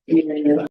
Yeah.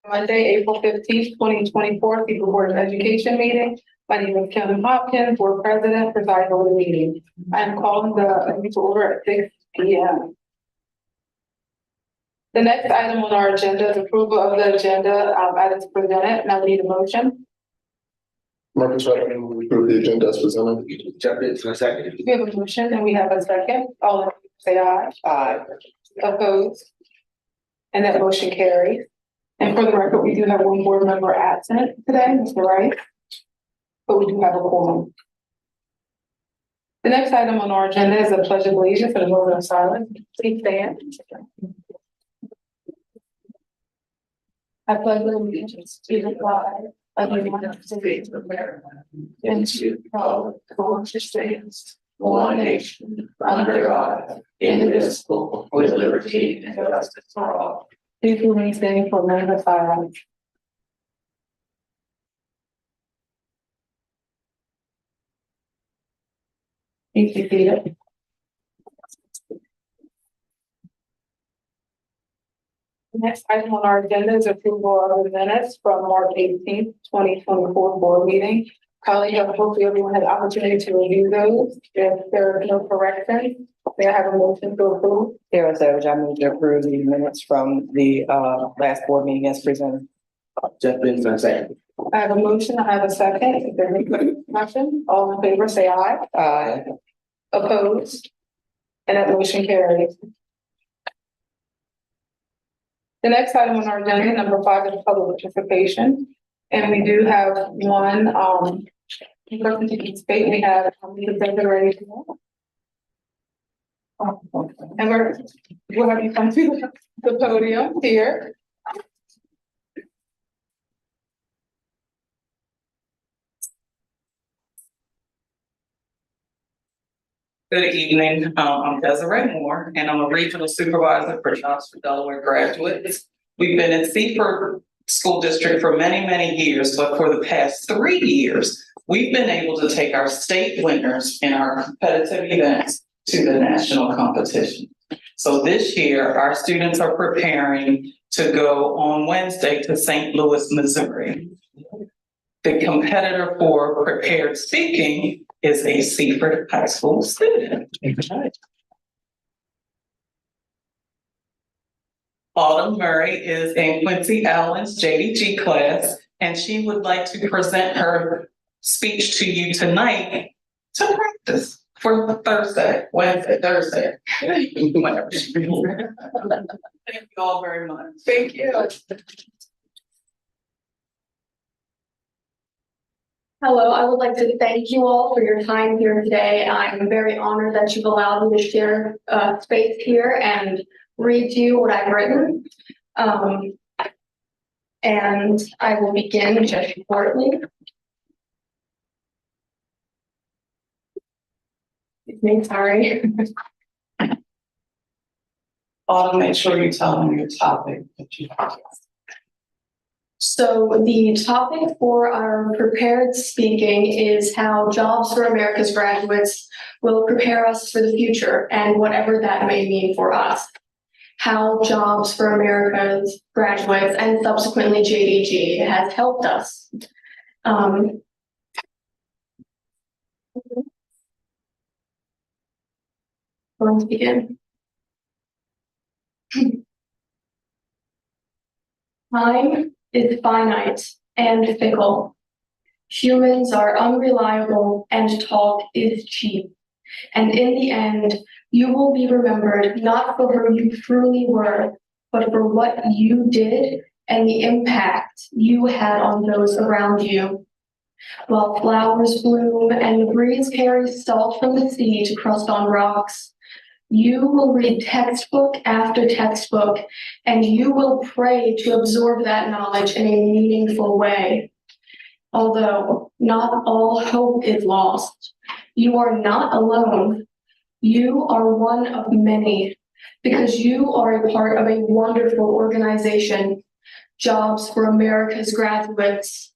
Monday, April 15th, 2024, People Board of Education meeting. My name is Kim Hopkins, Board President, presiding over the meeting. I am calling the meeting to order at 6 p.m. The next item on our agenda is approval of the agenda items presented, and I need a motion. Marcus, I approve the agenda as presented. Jump into a second. We have a motion and we have a second. All in favor say aye. Aye. Opposed? And that motion carries. And for the record, we do have one board member absent today, Mr. Wright. But we do have a quorum. The next item on our agenda is a pledge of allegiance for the moment of silence. Please stand. I pledge allegiance to the flag of the United States of America and to the republic for which it stands, one nation, under God, indivisible, with liberty and justice for all. Please remain standing for a moment of silence. Please be seated. The next item on our agenda is approval of the minutes from March 18th, 2024 board meeting. Colleagues, hopefully everyone had the opportunity to review those. If there are no corrections, may I have a motion to approve? There is a, I move to approve the minutes from the last board meeting as presented. Jump into a second. I have a motion, I have a second. Is there any question? All in favor, say aye. Aye. Opposed? And that motion carries. The next item on our agenda, number 5, is public participation. And we do have one person to participate. We have the presenter ready to go. And we'll have you come to the podium here. Good evening. I'm Desiree Moore, and I'm a regional supervisor for Jobs for Delaware graduates. We've been in Seaford School District for many, many years, but for the past 3 years, we've been able to take our state winners in our competitive events to the national competition. So this year, our students are preparing to go on Wednesday to St. Louis, Missouri. The competitor for prepared speaking is a Seaford High School student. Autumn Murray is in Quincy Allen's JDG class, and she would like to present her speech to you tonight to practice for Thursday, whenever she Thank you all very much. Thank you. Hello, I would like to thank you all for your time here today. I'm very honored that you've allowed me to share space here and read to you what I've written. And I will begin just shortly. Sorry. Autumn, make sure you tell them your topic that you have. So the topic for our prepared speaking is how Jobs for America's graduates will prepare us for the future and whatever that may mean for us. How Jobs for America's graduates and subsequently JDG has helped us. Going to begin. Time is finite and fickle. Humans are unreliable and talk is cheap. And in the end, you will be remembered not for who you truly were, but for what you did and the impact you had on those around you. While flowers bloom and the breeze carries salt from the sea to crust on rocks, you will read textbook after textbook, and you will pray to absorb that knowledge in a meaningful way. Although not all hope is lost, you are not alone. You are one of many, because you are a part of a wonderful organization, Jobs for America's Graduates.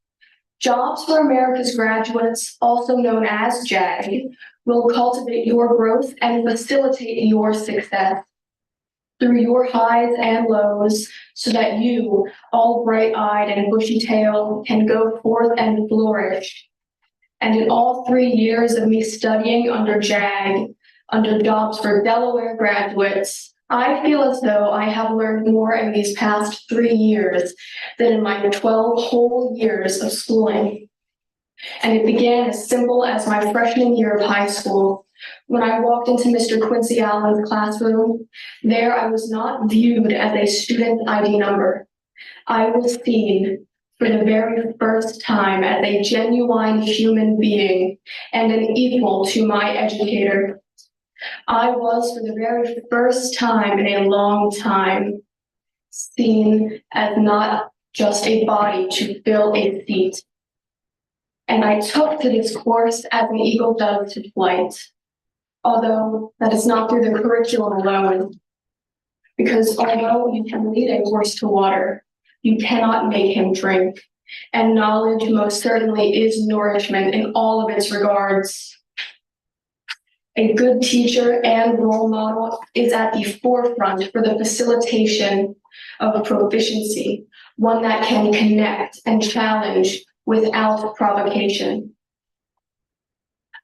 Jobs for America's Graduates, also known as JAG, will cultivate your growth and facilitate your success. through your highs and lows, so that you, all bright-eyed and bushy-tailed, can go forth and flourish. And in all 3 years of me studying under JAG, under jobs for Delaware graduates, I feel as though I have learned more in these past 3 years than in my 12 whole years of schooling. And it began as simple as my freshman year of high school. When I walked into Mr. Quincy Allen's classroom, there I was not viewed as a student ID number. I was seen for the very first time as a genuine human being and an equal to my educator. I was for the very first time in a long time seen as not just a body to fill a seat. And I took to this course as an eagle does to flight, although that is not through the curriculum alone. Because although you can lead a horse to water, you cannot make him drink. And knowledge most certainly is nourishment in all of its regards. A good teacher and role model is at the forefront for the facilitation of proficiency, one that can connect and challenge without provocation.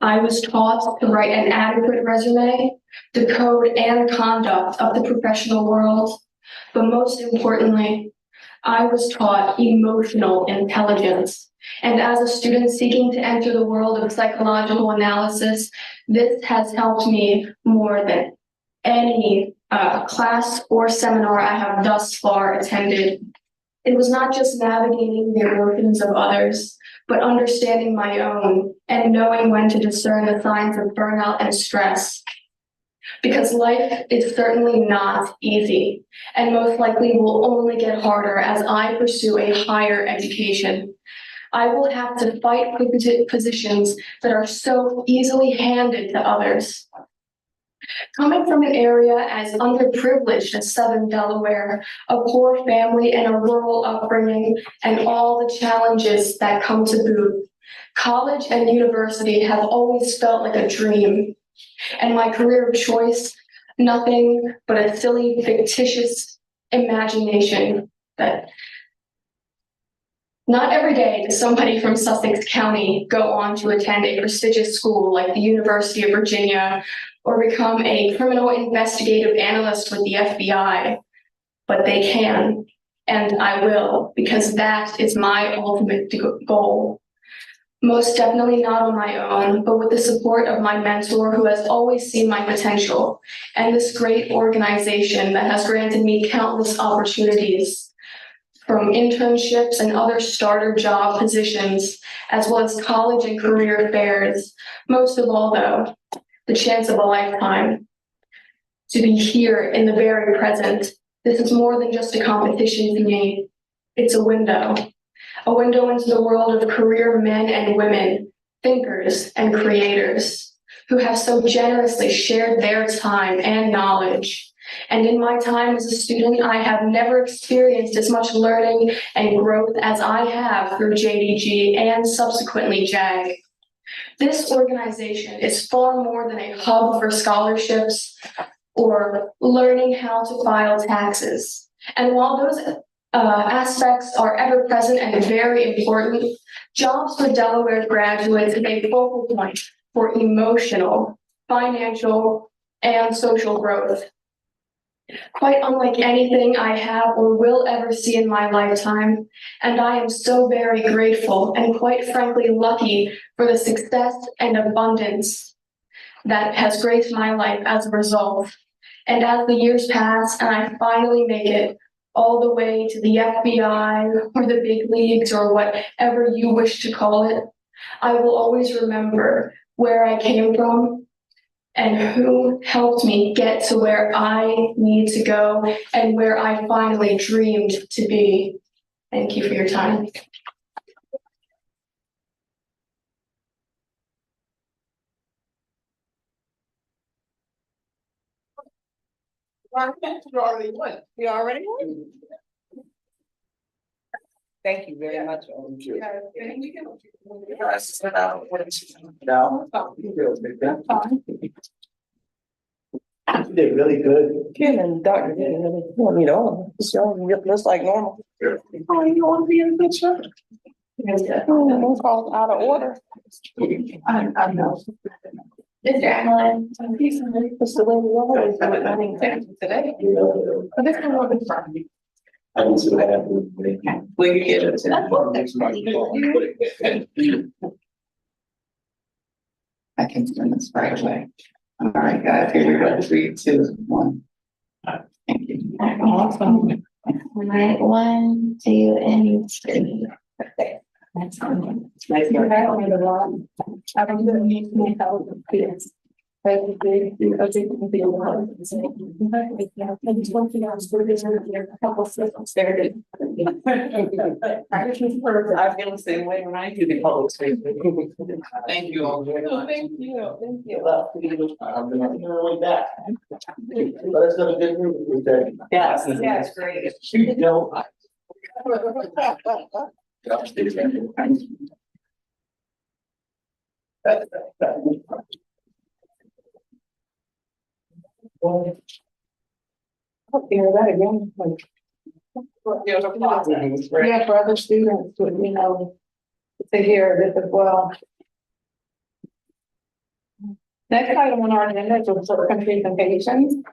I was taught to write an adequate resume, the code and conduct of the professional world, but most importantly, I was taught emotional intelligence. And as a student seeking to enter the world of psychological analysis, this has helped me more than any class or seminar I have thus far attended. It was not just navigating the emotions of others, but understanding my own and knowing when to discern the signs of burnout and stress. Because life is certainly not easy, and most likely will only get harder as I pursue a higher education. I will have to fight for positions that are so easily handed to others. Coming from an area as underprivileged as Southern Delaware, a poor family and a rural upbringing, and all the challenges that come to boot, college and university have always felt like a dream. And my career of choice, nothing but a silly, fictitious imagination that not every day does somebody from Sussex County go on to attend a prestigious school like the University of Virginia or become a criminal investigative analyst with the FBI, but they can, and I will, because that is my ultimate goal. Most definitely not on my own, but with the support of my mentor who has always seen my potential, and this great organization that has granted me countless opportunities, from internships and other starter job positions, as well as college and career fairs. Most of all, though, the chance of a lifetime to be here in the very present. This is more than just a competition to me. It's a window into the world of career men and women, thinkers and creators, who have so generously shared their time and knowledge. And in my time as a student, I have never experienced as much learning and growth as I have through JDG and subsequently JAG. This organization is far more than a hub for scholarships or learning how to file taxes. And while those aspects are ever present and very important, Jobs for Delaware graduates is a focal point for emotional, financial, and social growth. Quite unlike anything I have or will ever see in my lifetime, and I am so very grateful and quite frankly lucky for the success and abundance that has graced my life as a result. And as the years pass and I finally make it all the way to the FBI or the big leagues or whatever you wish to call it, I will always remember where I came from and who helped me get to where I need to go and where I finally dreamed to be. Thank you for your time. You already won. You already won. Thank you very much. No. You did really good. Kim and Dr. didn't really, you don't need all, it's just like normal. Oh, you want to be in the picture? It's all out of order. I know. Mr. Allen. It's the way we always do it. I mean, Today. But this one will be from. I didn't see what happened. Will you get it? I can turn this right away. All right, guys, here we go. 3, 2, 1. Thank you. Awesome. Right, 1, 2, and 3. That's nice. You're having a lot. I don't need my help with kids. I just want to a couple of seconds there. I feel the same way when I do the public speaking. Thank you all very much. Thank you. I'm gonna way back. But it's gonna be good. Yes, yes, great. You know. Hear that again. Yeah, for other students, to hear this as well. Next item on our agenda is report presentations.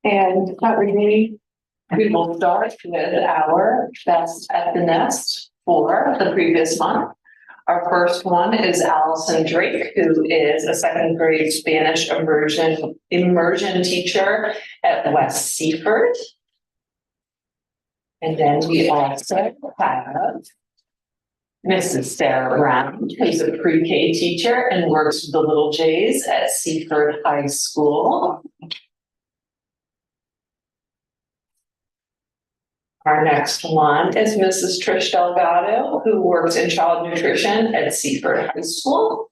And we will start with our best at the nest for the previous month. Our first one is Allison Drake, who is a second grade Spanish immersion teacher at West Seaford. And then we also have Mrs. Sarah Brown, who's a pre-K teacher and works with the Little Jays at Seaford High School. Our next one is Mrs. Trish Delgado, who works in child nutrition at Seaford High School.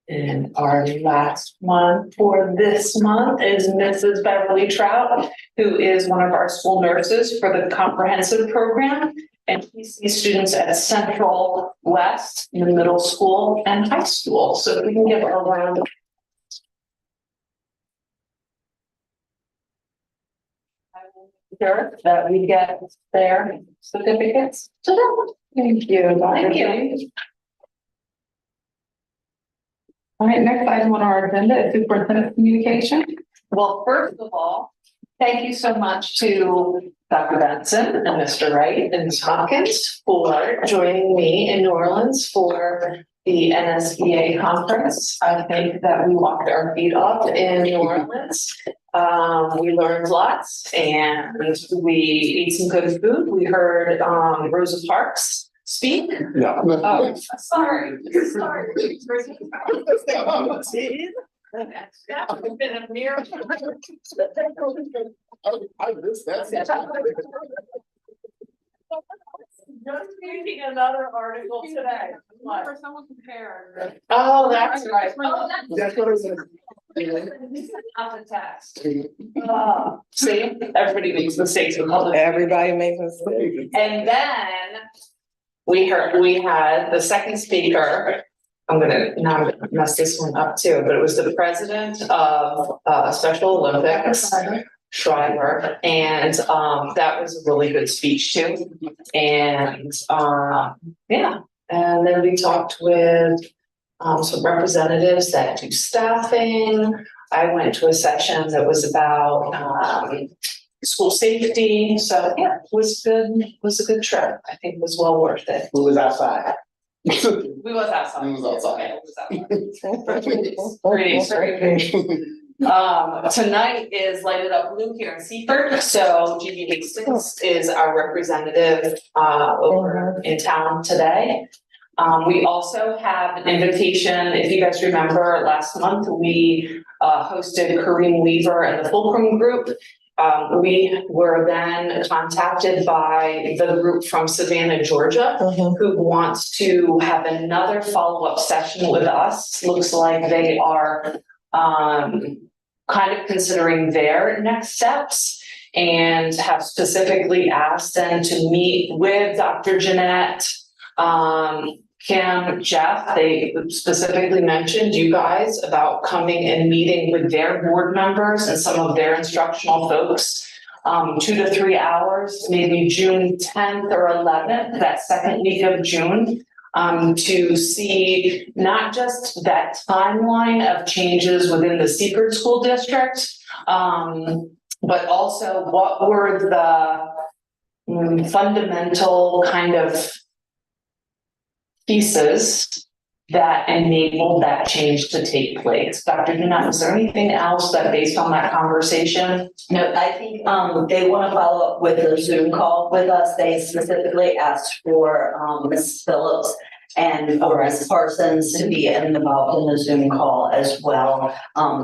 And our last one for this month is Mrs. Beverly Trout, who is one of our school nurses for the comprehensive program. And she sees students at Central West, in the middle school and high school. So if we can give her a round of sure that we get their certificates to them. Thank you. Thank you. All right, next item on our agenda is superintendent communication. Well, first of all, thank you so much to Dr. Benson and Mr. Wright and Ms. Hopkins for joining me in New Orleans for the NSBA conference. I think that we walked our feet off in New Orleans. We learned lots and we ate some good food. We heard Rosa Parks speak. Yeah. Oh, sorry. That would have been a miracle. I missed that. Just reading another article today. For someone compared. Oh, that's right. That's what I was. Not the text. See, everybody makes mistakes in public. Everybody makes mistakes. And then we had the second speaker. I'm gonna mess this one up too, but it was the president of Special Olympics, Shriver, and that was a really good speech too. And yeah, and then we talked with some representatives that do staffing. I went to a session that was about school safety. So yeah, it was good. It was a good trip. I think it was well worth it. Who was outside? We was outside. We was outside. Okay, it was outside. Pretty straight. Tonight is Lighted Up Blue here in Seaford. So GB Hastings is our representative over in town today. We also have an invitation. If you guys remember last month, we hosted Kareem Weaver and the Fulcrum group. We were then contacted by the group from Savannah, Georgia, who wants to have another follow-up session with us. Looks like they are kind of considering their next steps and have specifically asked them to meet with Dr. Jeanette Kim, Jeff, they specifically mentioned you guys about coming and meeting with their board members and some of their instructional folks. 2 to 3 hours, maybe June 10th or 11th, that second week of June. To see not just that timeline of changes within the Seaford School District, but also what were the fundamental kind of pieces that enabled that change to take place. Dr. Dunant, is there anything else that based on that conversation? No, I think they want to follow up with a Zoom call with us. They specifically asked for Ms. Phillips and for Ms. Parsons to be involved in the Zoom call as well.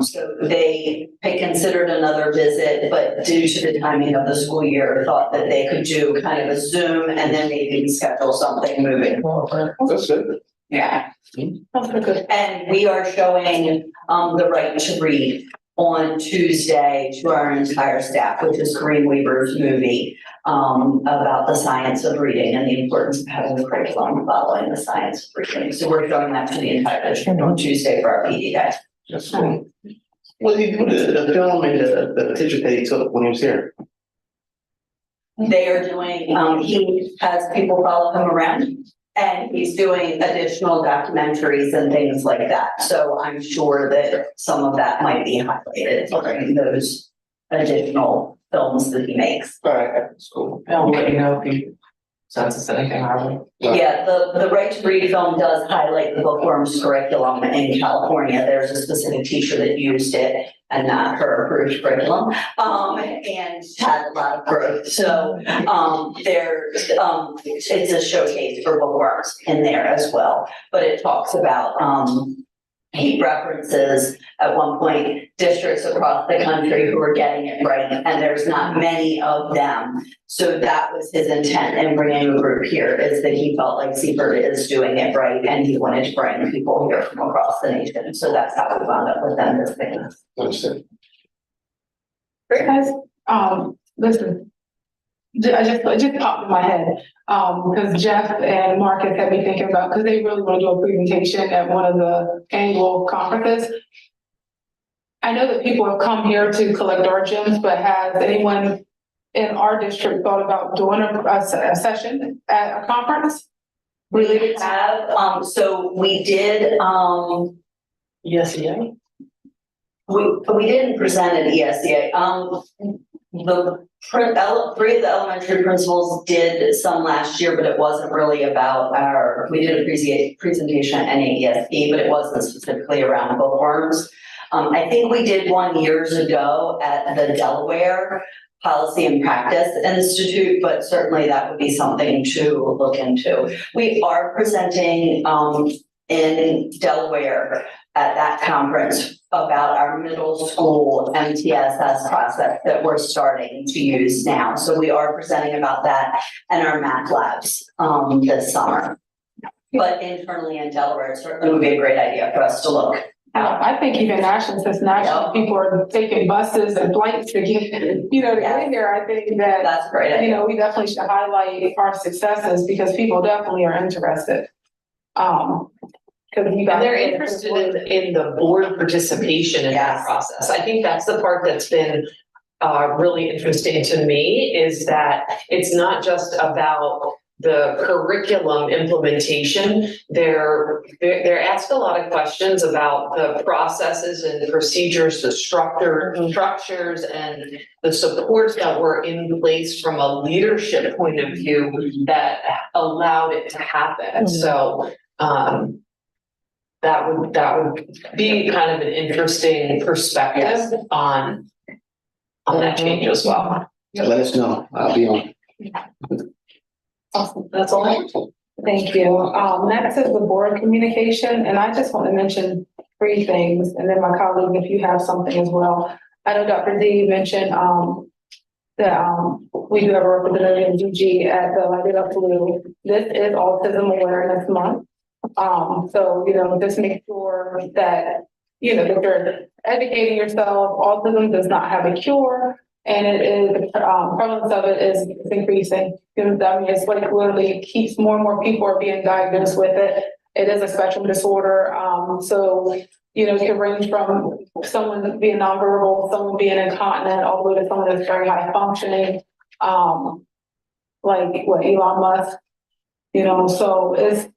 So they had considered another visit, but due to the timing of the school year, thought that they could do kind of a Zoom and then maybe schedule something moving forward. That's it. Yeah. And we are showing the right to read on Tuesday to our entire staff, which is Kareem Weaver's movie about the science of reading and the importance of having a curriculum following the science of reading. So we're showing that to the entire district on Tuesday for our PD day. That's cool. What did he do with the film and the picture that he took when he was here? They are doing, he has people follow him around. And he's doing additional documentaries and things like that. So I'm sure that some of that might be highlighted in those additional films that he makes. All right, that's cool. I'll let you know if he senses anything, Harlan. Yeah, the Right to Read film does highlight the bookworms curriculum in California. There's a specific teacher that used it and not her approved curriculum, and had a lot of growth. So it's a showcase for bookworms in there as well. But it talks about he references at one point districts across the country who are getting it right, and there's not many of them. So that was his intent in bringing a group here, is that he felt like Seaford is doing it right, and he wanted to bring people here from across the nation. So that's how we wound up with them this thing. Understand. Great, guys. Listen, it just popped in my head, because Jeff and Marcus had me thinking about, because they really want to do a presentation at one of the annual conferences. I know that people have come here to collect our gems, but has anyone in our district thought about doing a session at a conference? We have, so we did, Yes, yeah. we didn't present at ESCA. Three of the elementary principals did some last year, but it wasn't really about we did a presentation at NAESP, but it wasn't specifically around bookworms. I think we did one years ago at the Delaware Policy and Practice Institute, but certainly that would be something to look into. We are presenting in Delaware at that conference about our middle school MTSS process that we're starting to use now. So we are presenting about that and our math labs this summer. But internally in Delaware, it certainly would be a great idea for us to look. I think even nationally, since nationally people are taking buses and flights to get, to get in there, I think that, That's a great idea. we definitely should highlight our successes because people definitely are interested. Because you guys. And they're interested in the board participation in that Yes. process. I think that's the part that's been really interesting to me, is that it's not just about the curriculum implementation. They're asked a lot of questions about the processes and procedures, the structures and the supports that were in place from a leadership point of view that allowed it to happen. So that would be kind of an interesting perspective on that change as well. Let us know. I'll be on. Awesome. That's all I have. Thank you. Next is the board communication, and I just want to mention 3 things, and then my colleague, if you have something as well. I know Dr. D mentioned that we do have a representative DG at the Light It Up Blue. This is Autism Awareness Month. So, just make sure that, that you're educating yourself. Autism does not have a cure. And it is, prevalence of it is increasing. I mean, it's like literally keeps more and more people are being diagnosed with it. It is a spectrum disorder. So, it can range from someone being nonverbal, someone being incontinent, all the way to someone that's very high functioning. Like what Elon Musk, so it's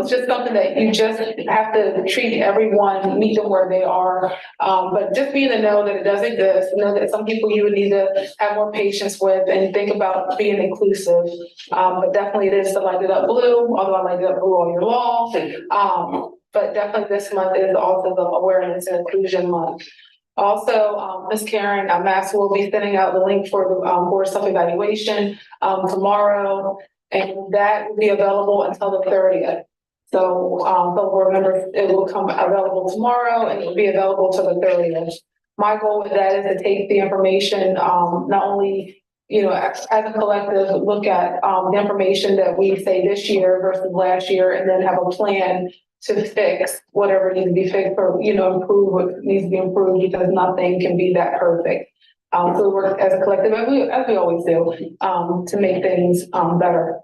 just something that you just have to treat everyone, meet them where they are. But just being to know that it does exist, know that some people you would need to have more patience with and think about being inclusive. But definitely it is to light it up blue, although I light it up blue all year long. But definitely this month is also the awareness and inclusion month. Also, Ms. Karen Mass will be sending out the link for the board self-evaluation tomorrow, and that will be available until the 30th. So the board members, it will come available tomorrow and it will be available till the 30th. My goal with that is to take the information, not only, as a collective, look at the information that we say this year versus last year, and then have a plan to fix whatever needs to be fixed or, improve what needs to be improved, because nothing can be that perfect. So we work as a collective, as we always do, to make things better.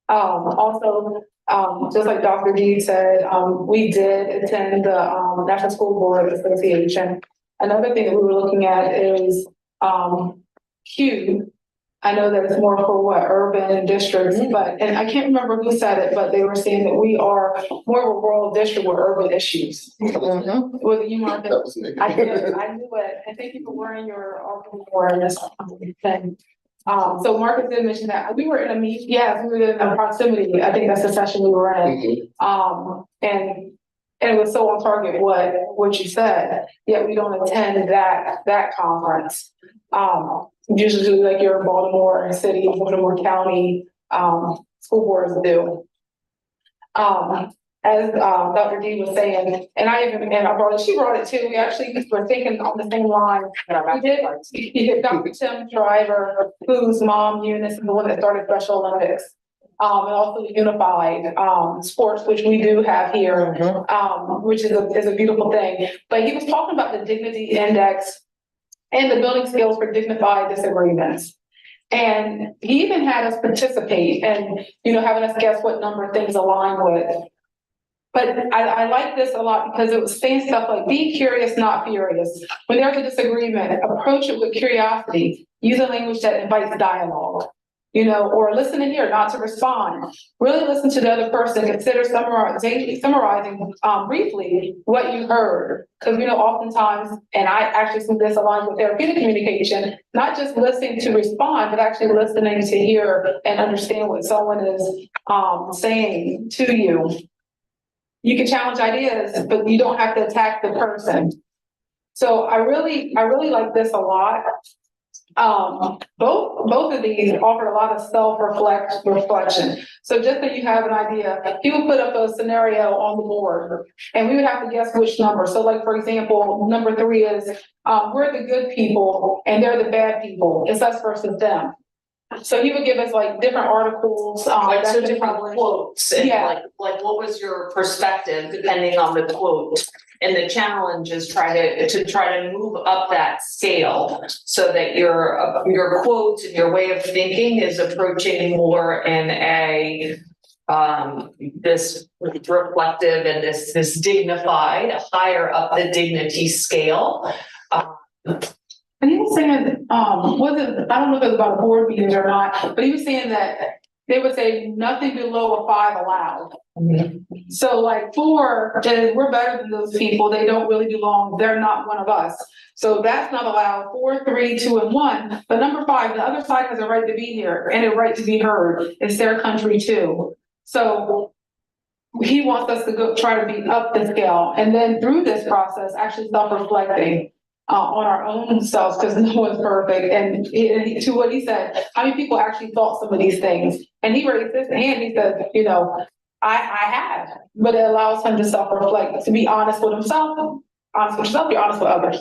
Also, just like Dr. G said, we did attend the National School Board Association. Another thing that we were looking at is Q. I know that it's more for urban districts, and I can't remember who said it, but they were saying that we are more of a rural district with urban issues. With you, Martha? That was me. I knew it. And thank you for wearing your awareness thing. So Marcus did mention that we were in a meet. Yes, we were in a proximity. I think that's the session we were in. And it was so on target what you said. Yet we don't attend that conference. Usually like your Baltimore City, Baltimore County school boards do. As Dr. D was saying, and she brought it too. We actually were thinking on the same line. We did Dr. Tim Driver, whose mom, Eunice, is the one that started Special Olympics. And also the unified sports, which we do have here, which is a beautiful thing. But he was talking about the dignity index and the building skills for dignified disagreements. And he even had us participate and, having us guess what number things align with. But I like this a lot because it was saying stuff like, be curious, not furious. When there's a disagreement, approach it with curiosity. Use a language that invites dialogue, or listen and hear, not to respond. Really listen to the other person, consider summarizing briefly what you heard. Because, oftentimes, and I actually see this aligned with therapeutic communication, not just listening to respond, but actually listening to hear and understand what someone is saying to you. You can challenge ideas, but you don't have to attack the person. So I really like this a lot. Both of these offer a lot of self-reflection. So just so you have an idea, he would put up a scenario on the board and we would have to guess which number. So like, for example, number 3 is, we're the good people and they're the bad people. It's us versus them. So he would give us like different articles, So different quotes, and like what was your perspective depending on the quote? And the challenge is try to move up that scale so that your quote and your way of thinking is approaching more in a this reflective and this dignified, higher up the dignity scale. And he was saying, I don't know if it was about board meetings or not, but he was saying that they would say nothing below a 5 allowed. So like 4 is we're better than those people. They don't really belong. They're not one of us. So that's not allowed. 4, 3, 2, and 1. But number 5, the other side has a right to be here and a right to be heard. It's their country too. So he wants us to go try to be up the scale. And then through this process, actually self-reflecting on our own selves, because no one's perfect. And to what he said, how many people actually thought some of these things? And he raised his hand, he said, I have, but it allows him to self-reflect, to be honest with himself, honest with yourself, be honest with others.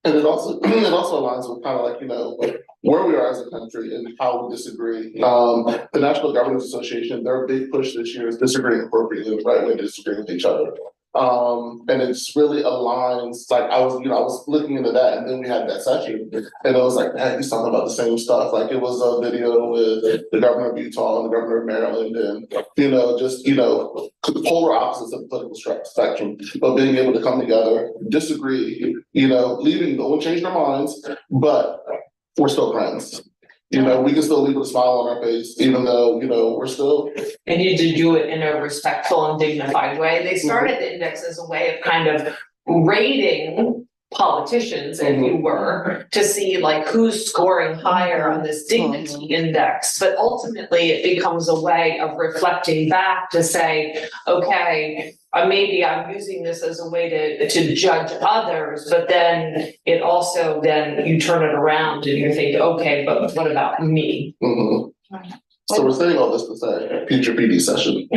And it also aligns with kind of like, where we are as a country and how we disagree. The National Governors Association, their big push this year is disagreeing appropriately, the right way to disagree with each other. And it's really aligns, like, I was looking into that, and then we had that session, and it was like, man, he's talking about the same stuff, like, it was a video with the governor of Utah and the governor of Maryland, and, just, polar opposites of the political spectrum, but being able to come together, disagree, leaving, no one changed their minds, but we're still friends. We can still leave with a smile on our face, even though, we're still. And you did do it in a respectful and dignified way. They started the index as a way of kind of rating politicians, if you were, to see like who's scoring higher on this dignity index. But ultimately, it becomes a way of reflecting back to say, okay, maybe I'm using this as a way to judge others, but then it also, then you turn it around and you think, okay, but what about me? So we're saying all this to say, future PD session.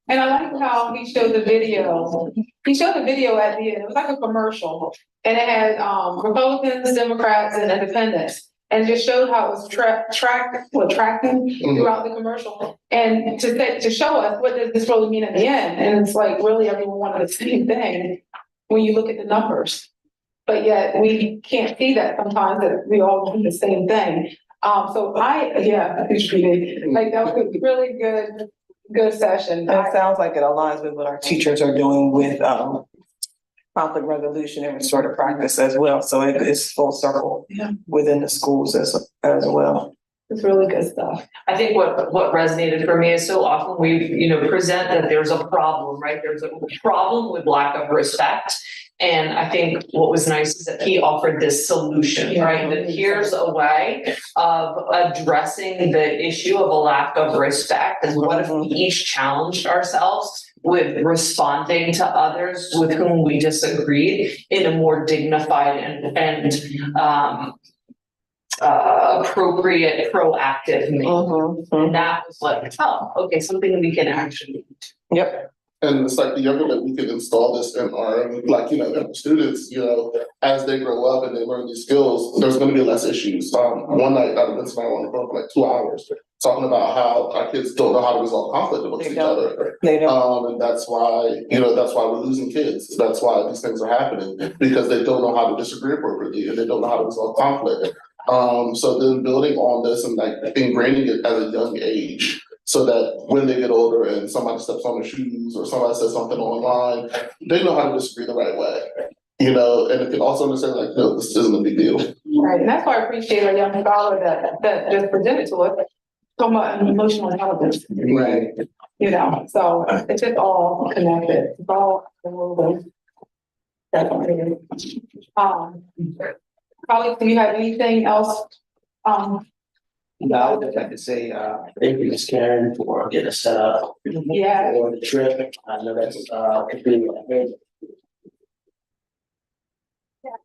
And I like how he showed the video. He showed the video at the end. It was like a commercial. And it had Republicans, Democrats, and Independents. And just showed how it was tracking throughout the commercial. And to show us what does this really mean at the end. And it's like really everyone wanted the same thing when you look at the numbers. But yet we can't see that sometimes that we all do the same thing. So appreciate like that was a really good session. It sounds like it aligns with what our teachers are doing with conflict resolution and restorative practice as well. So it is full circle within the schools as well. It's really good stuff. I think what resonated for me is so often we, present that there's a problem, right? There's a problem with lack of respect. And I think what was nice is that he offered this solution, right? That here's a way of addressing the issue of a lack of respect. And what if we each challenged ourselves with responding to others with whom we disagreed in a more dignified and appropriate, proactive manner. And that was like, okay, something we can actually do. Yep. And it's like the younger that we can install this in our, in our students, as they grow up and they learn these skills, there's going to be less issues. One night, I've been sitting on the phone for like 2 hours talking about how our kids don't know how to resolve conflict amongst each other. They don't. And that's why, that's why we're losing kids. That's why these things are happening, because they don't know how to disagree appropriately and they don't know how to resolve conflict. So then building on this and like ingraining it at a young age, so that when they get older and somebody steps on their shoes or somebody says something online, they know how to disagree the right way. And it can also understand like, no, this isn't a big deal. Right, and that's why I appreciate our young scholar that just presented to us, talking about emotional intelligence. Right. So it's just all connected. It's all definitely. Colleagues, do you have anything else? No, I would just like to say, thank you, Ms. Karen, for getting us set up for the trip. I know that's completely amazing.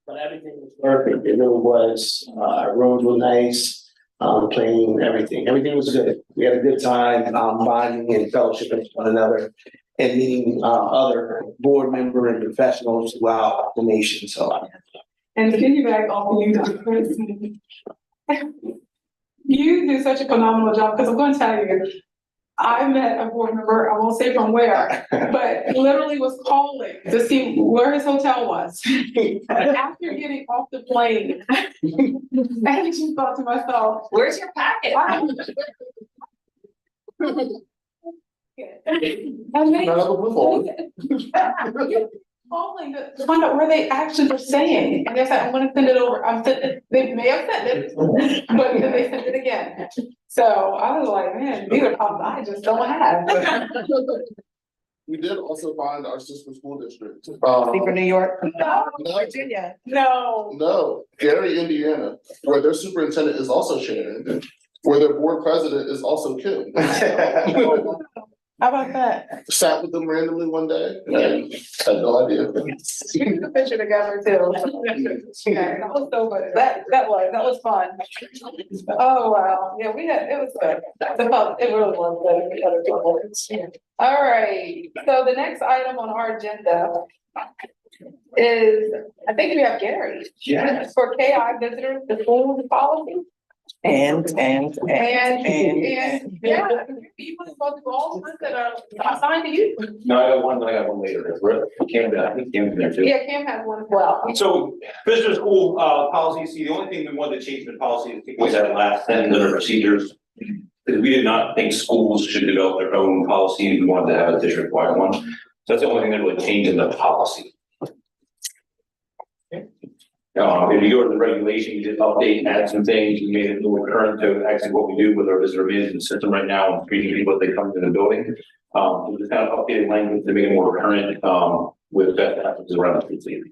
But everything was perfect. It really was. Our rooms were nice. Playing everything. Everything was good. We had a good time, bonding and fellowshipping with one another and meeting other board member and professionals throughout the nation. So. And to piggyback off of you, Dr. Chris, you do such a phenomenal job, because I'm going to tell you, I met a board member, I won't say from where, but literally was calling to see where his hotel was. After getting off the plane, I just thought to myself, Where's your packet? And they None of them were full. calling to find out where they actually were staying. And they said, I'm gonna send it over. They may have sent it, but then they sent it again. So I was like, man, these are problems I just don't have. We did also find our sister school district. For New York? No, Virginia. no. Gary, Indiana, where their superintendent is also Sharon, where their board president is also Kim. How about that? Sat with them randomly one day and had no idea. We took a picture together too. Okay, that was so good. That was fun. Oh, wow. Yeah, it was good. It really was good. All right. So the next item on our agenda is, I think we have Gary. Yeah. For KI visitors, the school policy. And. Yeah, you was supposed to go all the ones that are assigned to you. No, I got one later. I think Cam's there too. Yeah, Kim has one as well. So visitor school policy, see, the only thing we wanted to change in the policy is was that last sentence under procedures. Because we did not think schools should develop their own policy, we wanted to have a district-wide one. So that's the only thing that really changed in the policy. If you go to the regulation, we did update, add some things, we made it more current to actually what we do with our visitor management system right now and treating people as they come into the building. So just kind of updated language to make it more current with best practices around the safety.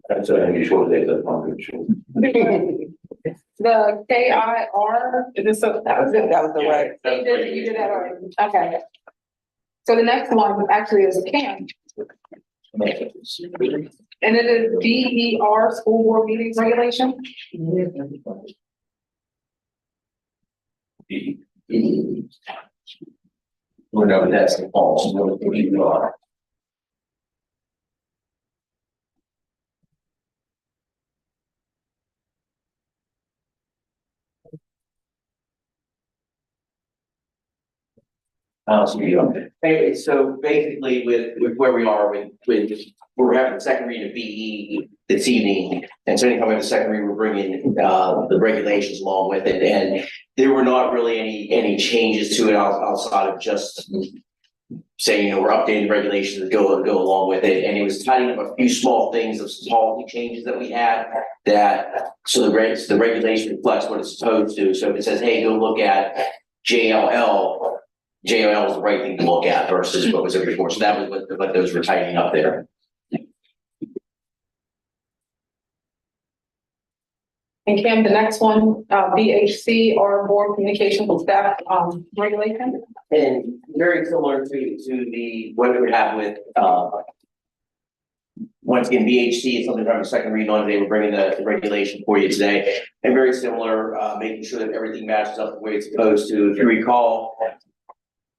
That's a unusual day, that's not good. The KIR, is this, That was the right. you did that already, okay. So the next one actually is CAM. And it is DER, School Board Meetings Regulation. Whenever that's the false, what you are. Hey, so basically with where we are with, we're having the second reading of BE this evening. And so anytime we have a second reading, we're bringing, the regulations along with it. And there were not really any changes to it outside of just saying, we're updating the regulations that go along with it. And it was tidying up a few small things of some policy changes that we had so the regulation reflects what it's supposed to. So if it says, hey, go look at JLL is the right thing to look at versus what was there before. So that was what those were tightening up there. And Kim, the next one, BHC or Board Communications with Staff, Regulation. And very similar to the, what we would have with, once again, BHC is something from the second reading on, they were bringing the regulation for you today. And very similar, making sure that everything matches up the way it's supposed to. If you recall,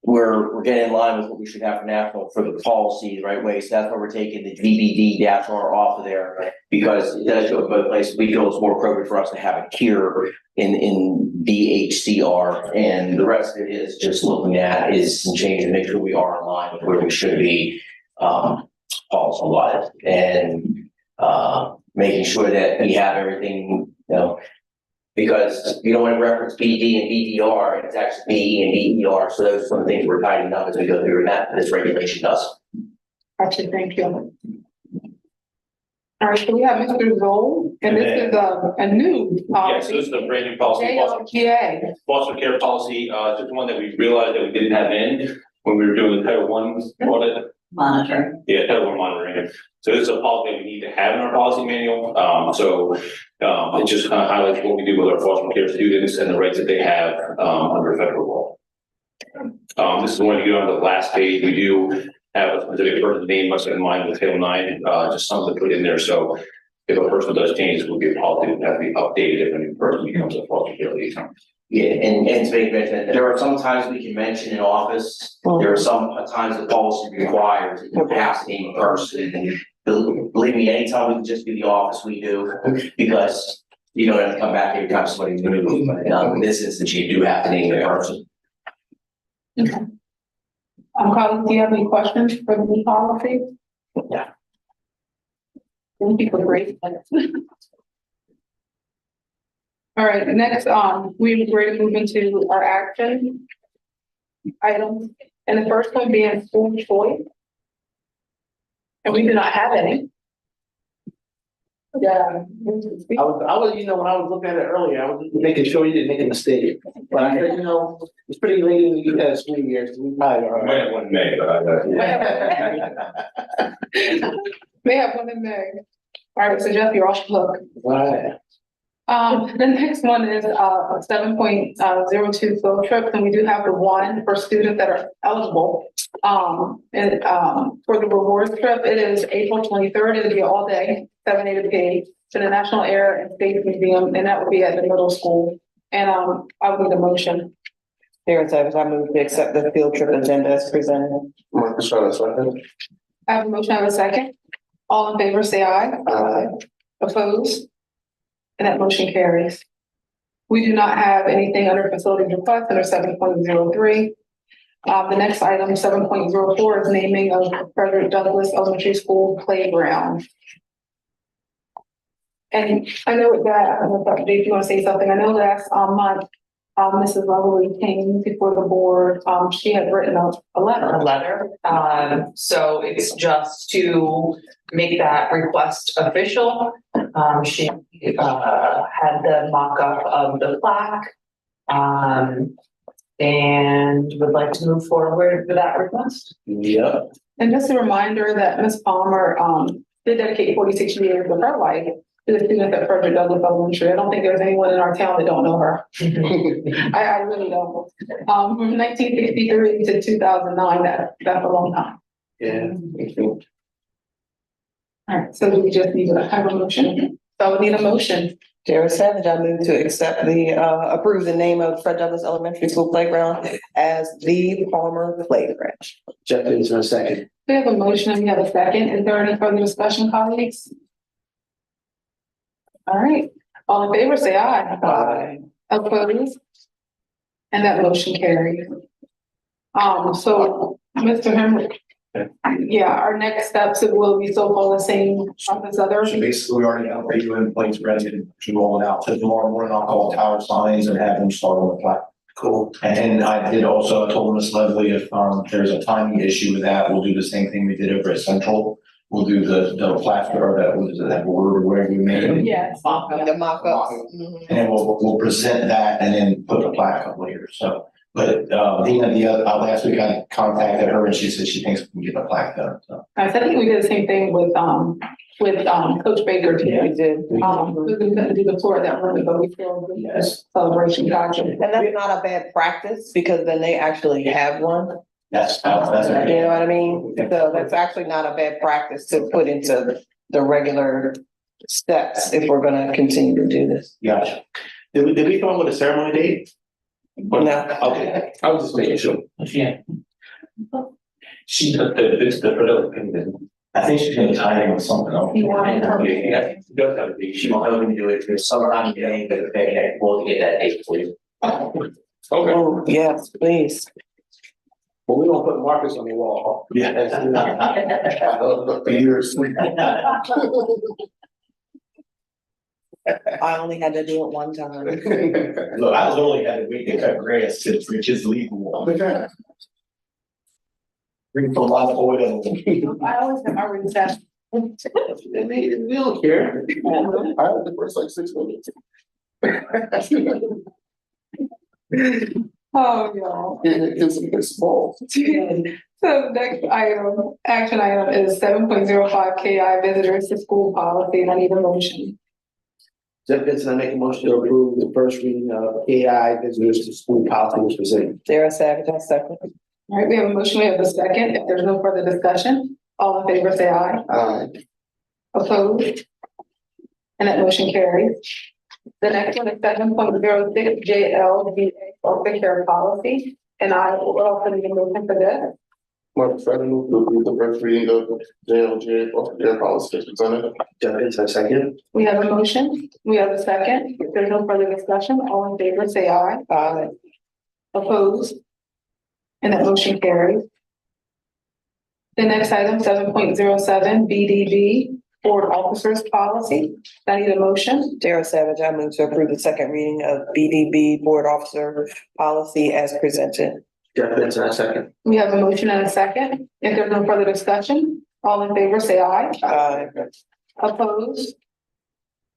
we're getting in line with what we should have for national for the policy the right way. So that's why we're taking the VBD-R off of there, because it does go both places. We feel it's more appropriate for us to have it here in BHCR, and the rest of it is just looking at is some changes to make sure we are in line with where we should be policy wise, and making sure that we have everything, because you don't want to reference BD and BDR, it's actually BE and BER. So those are some things we're tightening up as we go through, and that this regulation does. Actually, thank you. All right, so we have Mr. Zoll, and this is a new Yes, policy. this is the brand new policy. JLGA. Foster care policy, just one that we realized that we didn't have in when we were doing the Title I audit. Monitoring. Yeah, Title I monitoring. So this is a policy we need to have in our policy manual. It just kind of highlights what we do with our foster care students and the rights that they have under federal law. This is when you go on to the last page, we do have a specific person's name must be in line with Title IX, just something to put in there. So if a person does change, it will be a policy that has to be updated if a new person becomes a foster care liaison. Yeah, and to make mention, there are some times we can mention in office, there are some times the policy requires that you have to name a person. Believe me, anytime we can just do the office, we do, because you don't have to come back every time somebody's moving. But in this instance, you do have to name the person. Okay. Colin, do you have any questions for the new policy? Yeah. Thank you for great. All right, next, we're ready to move into our action items, and the first one being school choice. And we do not have any. Yeah. I was, when I was looking at it earlier, I was making sure you didn't make a mistake. But I said, it's pretty late in the school year, so we probably are. I might have one in May, but May have one in May. All right, so Jeff, you're off the hook. Right. The next one is 7.02 field trips, and we do have the one for students that are eligible. And for the rewards trip, it is April 23rd. It'll be all day, 7 a to P, to the National Air and Space Museum, and that will be at the middle school. And I'll need a motion. Here it says, I move to accept the field trip agenda as presented. Marcus, try to second. I have a motion, I have a second. All in favor, say aye. Aye. Opposed? And that motion carries. We do not have anything under facility request under 7.03. The next item, 7.04, is naming of Frederick Douglass Elementary School playground. And I know that, I don't know if Dr. Dave, if you want to say something, I know last month, Mrs. Lovely came before the board, she had written a letter. A letter. So it's just to make that request official. She had the mock-up of the plaque. And would like to move forward with that request. Yeah. And just a reminder that Ms. Palmer, did dedicate 46 years of her life to the students at Frederick Douglass Elementary. I don't think there's anyone in our town that don't know her. I really don't. From 1963 to 2009, that's a long time. Yeah. All right, so we just need to have a motion. So we need a motion. Tara Savage, I move to accept approve the name of Fred Douglass Elementary School Playground as the Palmer Playground. Jeff is in a second. We have a motion and we have a second. Is there any further discussion, colleagues? All right, all in favor, say aye. Aye. Opposed? And that motion carries. So, Mr. Henry, yeah, our next steps will be so-called the same as others. So basically, we already have a radio in place, ready to roll it out. So tomorrow morning, I'll call tower signs and have them start on the plaque. Cool. And I did also, I told Miss Leslie, if there's a timing issue with that, we'll do the same thing we did over at Central. We'll do the plaster or that word or whatever we made it. Yes. The mock-ups. And then we'll present that and then put the plaque up later. So, but last week I contacted her and she said she thinks we can get the plaque done. So. I think we did the same thing with Coach Baker too. We did. We couldn't do the tour of that room, but we still did Yes. celebration gotcha. And that's not a bad practice because then they actually have one. That's You know what I mean? So that's actually not a bad practice to put into the regular steps if we're gonna continue to do this. Gotcha. Did we come up with a ceremony date? No. Okay, I was just making sure. Yeah. She took the I think she's gonna tie in with something else. it does have to be. She might hoping to do it for sometime today, but we'll get that date for you. Okay. Oh, yes, please. Well, we don't put markers on the wall. Yeah. For years. I only had to do it one time. Look, I was only had a week to cut grass since Rich's legal. Bring a lot of oil. I always have my recess. We don't care. I had the first like 6 minutes. Oh, y'all. It gives them this small. So next item, action item is 7.05 KI visitors to school policy, and I need a motion. Jeff Benson, I make a motion to approve the first reading of AI visitors to school policy was presented. Tara Savage, I second. All right, we have a motion, we have a second. If there's no further discussion, all in favor, say aye. Aye. Opposed? And that motion carries. The next one is 7.06 JLVA foster care policy, and I will also need a motion for this. Mark Frederick move to approve the first reading of JLJ of their policy as presented. Jeff Benson, second. We have a motion, we have a second. If there's no further discussion, all in favor, say aye. Aye. Opposed? And that motion carries. The next item, 7.07 BDB board officers policy. I need a motion. Tara Savage, I move to approve the second reading of BDB Board Officer Policy as presented. Jeff Benson, I second. We have a motion and a second. If there's no further discussion, all in favor, say aye. Aye. Opposed?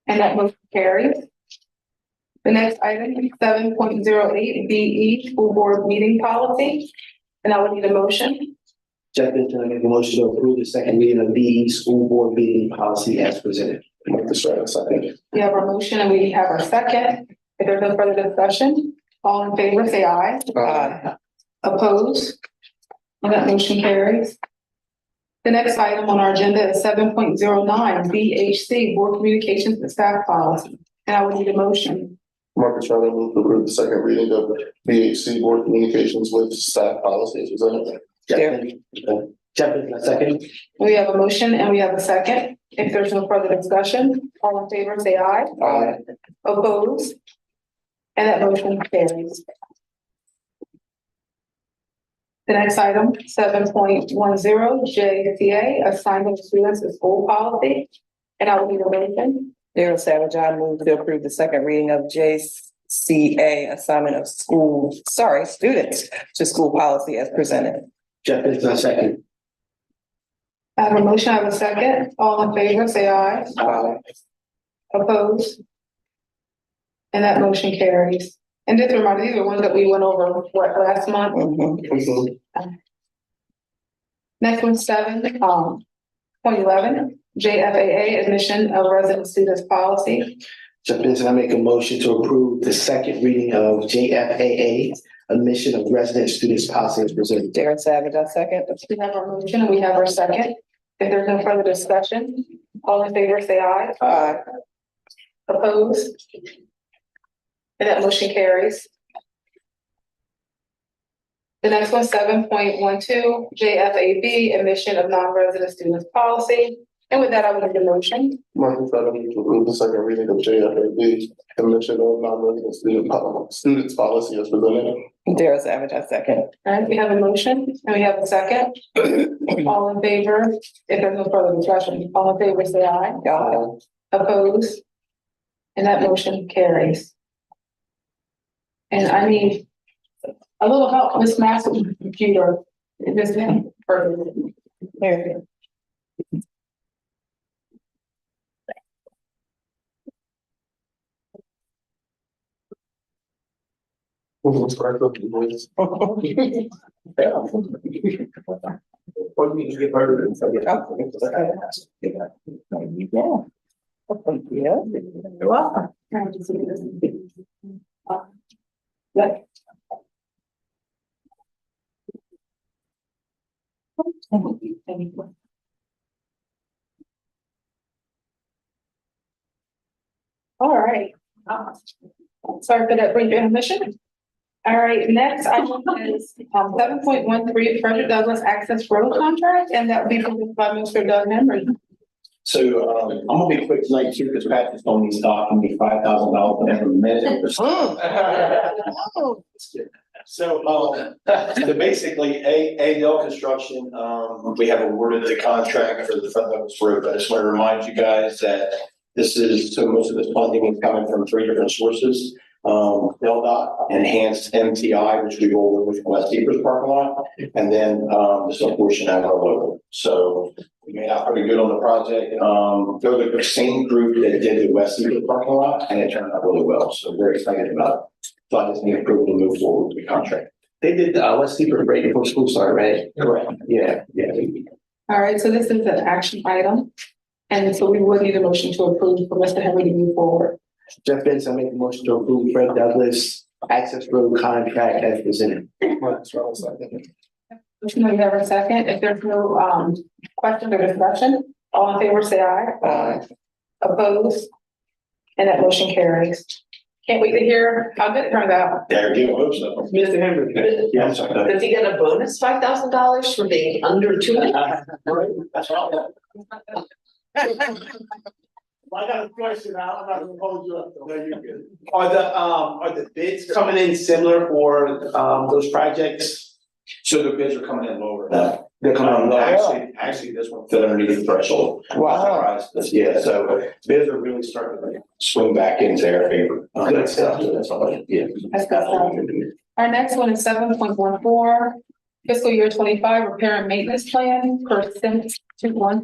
And that motion carries. The next item, 7.08 BE school board meeting policy. And I would need a motion. Jeff Benson, I make a motion to approve the second reading of BE school board meeting policy as presented. Mark Frederick, second. We have our motion and we have our second. If there's no further discussion, all in favor, say aye. Aye. Opposed? And that motion carries. The next item on our agenda is 7.09 BHC board communications and staff policy. And I would need a motion. Mark Frederick move to approve the second reading of BHC board communications with staff policy as presented. Jeff Benson. Jeff Benson, second. We have a motion and we have a second. If there's no further discussion, all in favor, say aye. Aye. Opposed? And that motion carries. The next item, 7.10, JCA, assignment of students to school policy. And I will need a motion. Darren Savage, I move to approve the second reading of JCA, assignment of students to school policy as presented. Jeff Benson, second. I have a motion, I have a second. All in favor, say aye. Aye. Opposed? And that motion carries. And just a reminder, these are ones that we went over, last month? Next one, 7.11, JFAA, admission of resident students policy. Jeff Benson, I make a motion to approve the second reading of JFAA, admission of resident students policy as presented. Darren Savage, I second. We have our motion and we have our second. If there's no further discussion, all in favor, say aye. Aye. Opposed? And that motion carries. The next one, 7.12, JFAB, admission of non-resident students policy. And with that, I will give the motion. Motion to approve the second reading of JFAB, admission of non-resident students policy as presented. Darren Savage, I second. All right, we have a motion and we have a second. All in favor, if there's no further discussion, all in favor, say aye. Aye. Opposed? And that motion carries. And I need a little help, Miss Master computer. This man, perfect. There it is. Yeah. You're welcome. All right. Sorry for that brief intermission. All right, next item is 7.13, Frederick Douglass Access Road Contract, and that will be presented by Mr. Doug Henry. So, I'm gonna be quick tonight too, because Pat just told me he's talking me $5,000 every minute. So basically, ADL Construction, we have awarded the contract for the Fred Douglass Road. I just want to remind you guys that most of this funding is coming from three different sources. DelDOT, Enhanced MTI, which we roll with West Deepers parking lot, and then some portion out of our local. So we made out pretty good on the project. They're the same group that did the West Deepers parking lot, and it turned out really well. So very excited about it. So I just need approval to move forward with the contract. They did, let's see, right before school started, right? Correct. Yeah. All right, so this is an action item. And so we would need a motion to approve for Mr. Henry to move forward. Jeff Benson, I make a motion to approve Fred Douglass access road contract as presented. Motion, we have a second. If there's no question or discussion, all in favor, say aye. Aye. Opposed? And that motion carries. Can't wait to hear how good it turns out. There you go. So. Mr. Henry. Yeah, I'm sorry. Does he get a bonus $5,000 for being under 2 minutes? That's all. I got a question. I'm not gonna hold you up. No, you're good. Are the bids coming in similar for those projects? So the bids are coming in lower. They're coming in lower. Actually, this one fit underneath the threshold. Wow. Yeah, so bids are really starting to swing back into their favor. Good stuff. That's all, yeah. That's good. Our next one is 7.14, fiscal year 25 repair and maintenance plan for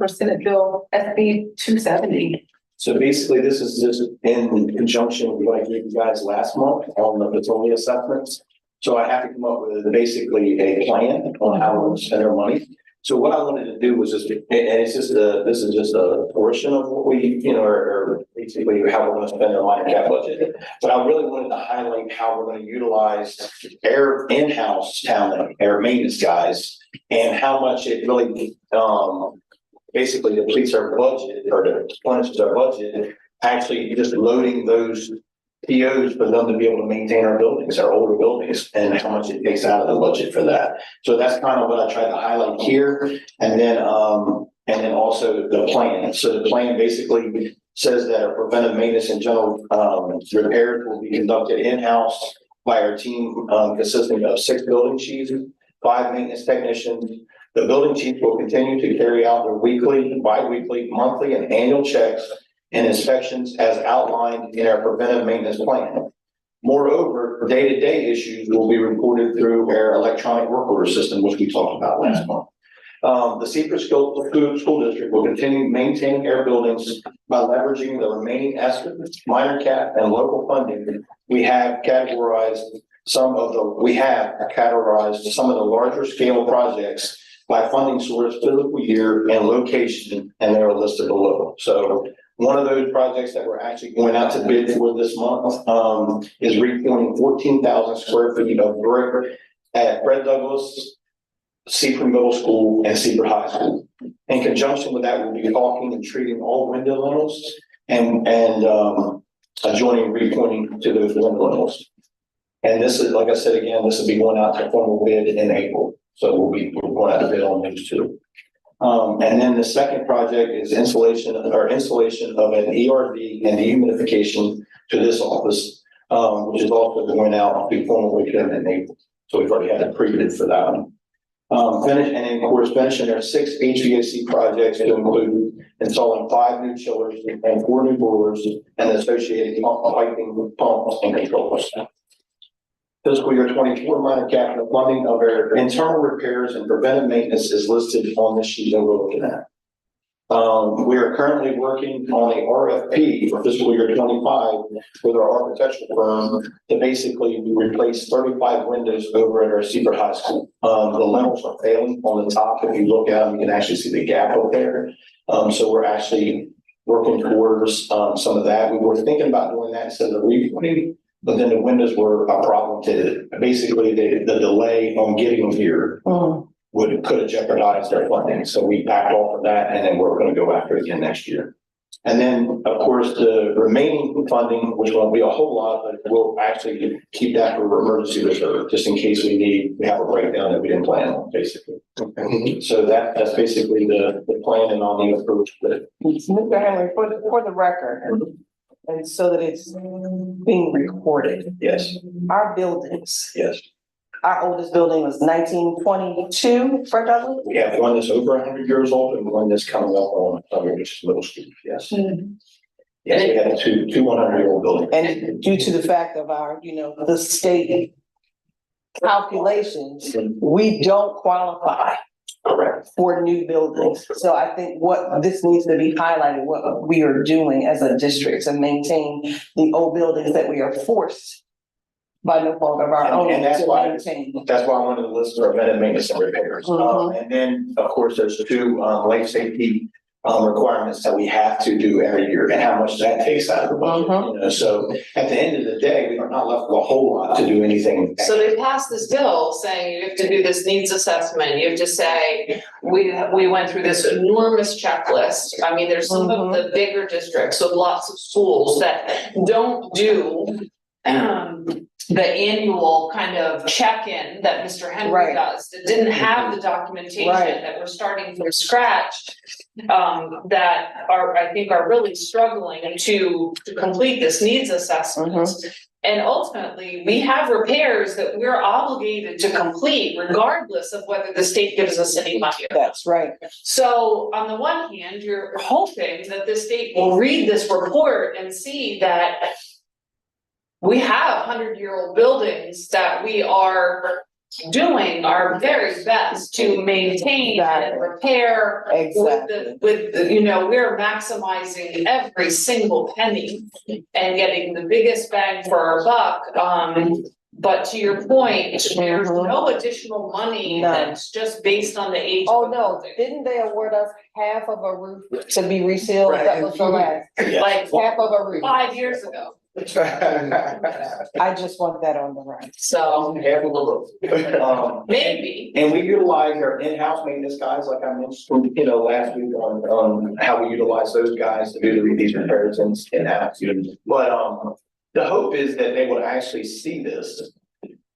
Senate Bill SB 270. So basically, this is just in conjunction with what I gave you guys last month on the facility assessments. So I have to come up with basically a plan on how we're going to spend our money. So what I wanted to do was just, and it's just this is just a portion of what we, or basically how we're going to spend our minor cap budget. But I really wanted to highlight how we're going to utilize our in-house talent, our maintenance guys, and how much it really, basically depletes our budget or depletes our budget, actually just loading those POs for them to be able to maintain our buildings, our older buildings, and how much it takes out of the budget for that. So that's kind of what I tried to highlight here. And then also the plan. So the plan basically says that our preventive maintenance and general repairs will be conducted in-house by our team consisting of 6 building chiefs, 5 maintenance technicians. The building chiefs will continue to carry out their weekly, bi-weekly, monthly, and annual checks and inspections as outlined in our preventive maintenance plan. Moreover, day-to-day issues will be reported through our electronic work order system, which we talked about last month. The Seaford School District will continue maintaining our buildings by leveraging the remaining estimates, minor cap, and local funding. We have categorized some of the larger scale projects by funding source, fiscal year, and location, and they're listed below. So one of those projects that we're actually going out to bid for this month is repointing 14,000 square feet of brick at Fred Douglass, Seaford Middle School, and Seaford High School. In conjunction with that, we'll be caulking and treating all window lintels and adjoining repointing to those window lintels. And this is, like I said again, this will be going out to formal bid in April. So we're going out to bid on those two. And then the second project is installation of an ERV and dehumidification to this office, which is also going out to formal bid in April. So we've already had a pre-bid for that one. Finishing our 6 HVAC projects to include installing 5 new chillers and 4 new boilers and associated piping, pumps, and controllers. Fiscal year 24 minor capital funding of our internal repairs and preventive maintenance is listed on this sheet that we're looking at. We are currently working on a RFP for fiscal year 25 with our architectural firm to basically replace 35 windows over at our Seaford High School. The lintels are failing on the top. If you look at them, you can actually see the gap up there. So we're actually working towards some of that. We were thinking about doing that instead of repointing, but then the windows were a problem to basically the delay on getting them here. Could have jeopardized their funding. So we backed off of that, and then we're going to go after it again next year. And then, of course, the remaining funding, which won't be a whole lot, but we'll actually keep that for emergency reserve, just in case we have a breakdown that we didn't plan on, basically. So that's basically the plan and on the approach. Mr. Henry, for the record, and so that it's being recorded. Yes. Our buildings. Yes. Our oldest building was 1922, Fred Douglass. We have one that's over 100 years old and one that's coming up on which is middle school. Yes. Yes, we have two 100-year-old buildings. And due to the fact of our, the state calculations, we don't qualify. Correct. For new buildings. So I think what this needs to be highlighted, what we are doing as a district to maintain the old buildings that we are forced by no fault of our own And that's to why maintain. that's why I wanted to list our preventive maintenance and repairs. And then, of course, there's 2 life safety requirements that we have to do every year, and how much that takes out of the budget. So at the end of the day, we are not left with a whole lot to do anything. So they passed this bill saying you have to do this needs assessment. You have to say, we went through this enormous checklist. I mean, there's some of the bigger districts with lots of schools that don't do the annual kind of check-in that Mr. Henry does, that didn't have the documentation, that we're starting from scratch, that I think are really struggling to complete this needs assessment. And ultimately, we have repairs that we're obligated to complete regardless of whether the state gives us any money. That's right. So on the one hand, you're hoping that the state will read this report and see that we have 100-year-old buildings that we are doing our very best to maintain and repair. With we're maximizing every single penny and getting the biggest bang for our buck. But to your point, there's no additional money that's just based on the age. Oh, no, didn't they award us half of a roof to be resealed? That was the last, like half of a roof. 5 years ago. I just want that on the record. So maybe. And we utilize our in-house maintenance guys, like I mentioned, last week on how we utilize those guys to do these repairs in-house. But the hope is that they would actually see this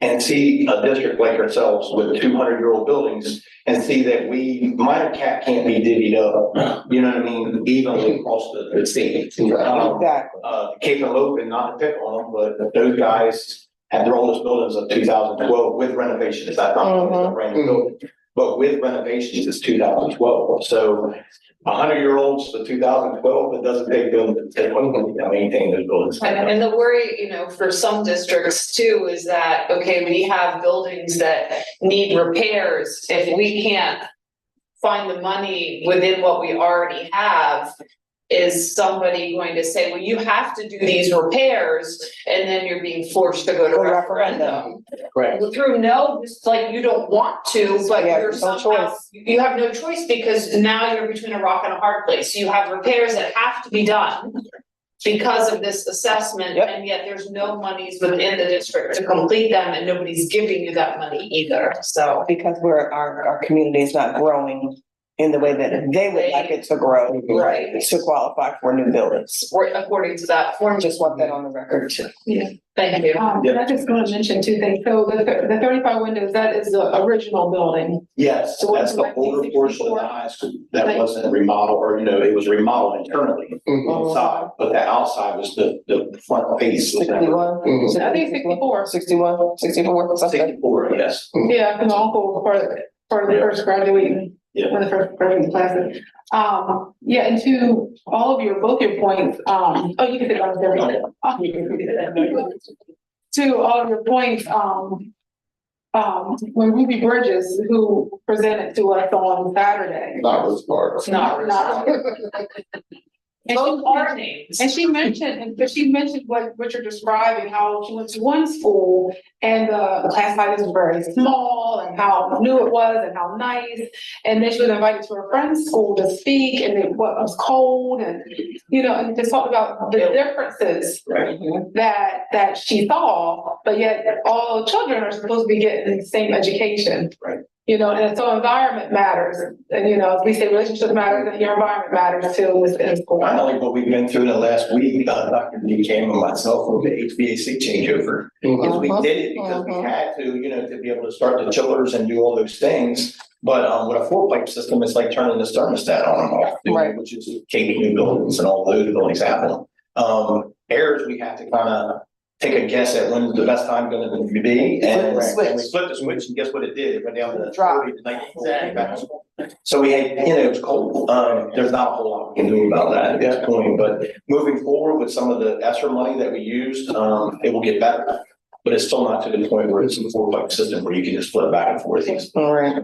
and see a district like ourselves with 200-year-old buildings and see that minor cat can't be divvied up, you know what I mean, evenly across the state. Exactly. Cape and Logan, not to pick on them, but those guys had their oldest buildings of 2012 with renovations. That's not a brand new building, but with renovations is 2012. So 100-year-olds to 2012, it doesn't take them to maintain those buildings. And the worry, you know, for some districts too, is that, okay, we have buildings that need repairs. If we can't find the money within what we already have, is somebody going to say, well, you have to do these repairs, and then you're being forced to go to referendum? Correct. Through no, just like you don't want to, but Yeah, you're no somehow, choice. you have no choice because now you're between a rock and a hard place. You have repairs that have to be done because of this assessment, Yep. and yet there's no monies within the district to complete them, and nobody's giving you that money either, so. Because our community is not growing in the way that they would like it to grow. Right. To qualify for new buildings. Or according to that form. Just want that on the record too. Thank you. And I just want to mention two things. So the 35 windows, that is the original building. Yes, So that's the what's older portion of the high school that wasn't remodeled, or, it was remodeled internally inside, but the outside was the front face. Was never- 61, I think 64. 61, 64, something. 64, yes. Yeah, because my uncle was part of the first graduating, Yeah. one of the first graduating classes. Yeah, and to both your points, oh, you can sit down there. To all of your points, when Ruby Bridges, who presented to us on Saturday. Not this part. Not. Both are names. And she mentioned what you're describing, how she went to one school and the class size was very small and how new it was and how nice. And then she was invited to her friend's school to speak and it was cold and, and just talked about the differences that she saw, but yet all children are supposed to be getting the same education. Right. And so environment matters. And, as we say, relationships matter, and your environment matters too in school. Not only what we've been through in the last week, Dr. D came and myself with the HVAC changeover. Because we did it because we had to be able to start the chillers and do all those things. But with a 4-pipe system, it's like turning the thermostat on and off, Right. which is Cape new buildings and all those buildings happen. Airs, we have to kind of take a guess at when's the best time going to be, and we flipped the switch, and guess what it did? It went down to 30 to 19. So we had, it was cold. There's not a whole lot we can do about that at this point, but moving forward with some of the ESSER money that we used, it will get better. But it's still not to the point where it's a 4-pipe system where you can just flip back and forth. All right.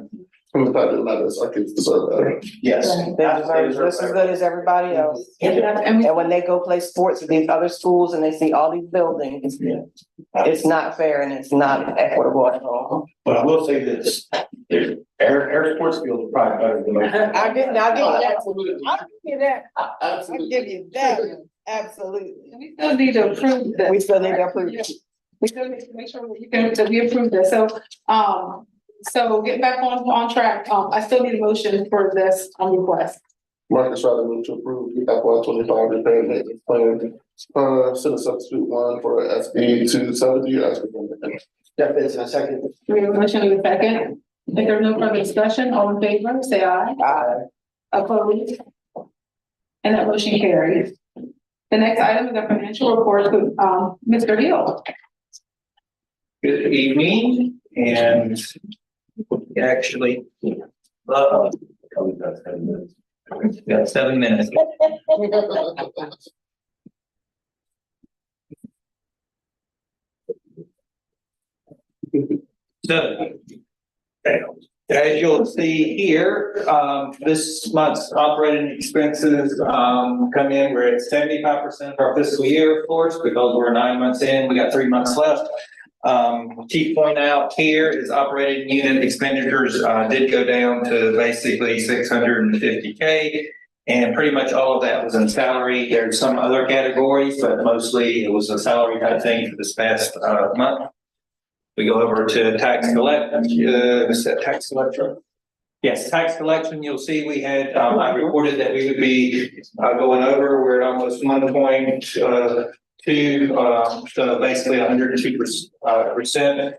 And the fact of the matter is, our kids deserve better. Yes. They deserve just as good as everybody else. And And when they go play sports at these other schools and they see all these buildings, it's not fair and it's not equitable at all. But I will say this, air sports field is probably better than most. I'll give you that. Absolutely. I'll give you that. I'll give you that. Absolutely. we still need to approve this. We still need to approve. We still need to make sure that we approve this. So getting back on track, I still need a motion for this request. Marcus Ryder move to approve the FY25 repair and maintenance plan. Send a substitute one for SB 270 as presented. Step into a second. We have a motion in a second. If there's no further discussion, all in favor, say aye. Aye. Opposed? And that motion carries. The next item is a financial report with Mr. Hill. Good evening, and actually, got 7 minutes. So, as you'll see here, this month's operating expenses come in, we're at 75% of our fiscal year, of course, because we're 9 months in, we got 3 months left. Key point out here is operating unit expenditures did go down to basically 650K. And pretty much all of that was in salary. There's some other categories, but mostly it was a salary type thing for this past month. We go over to tax collection. Is that tax collection? Yes, tax collection. You'll see we had, I reported that we would be going over. We're at almost 1.2 so basically 102%.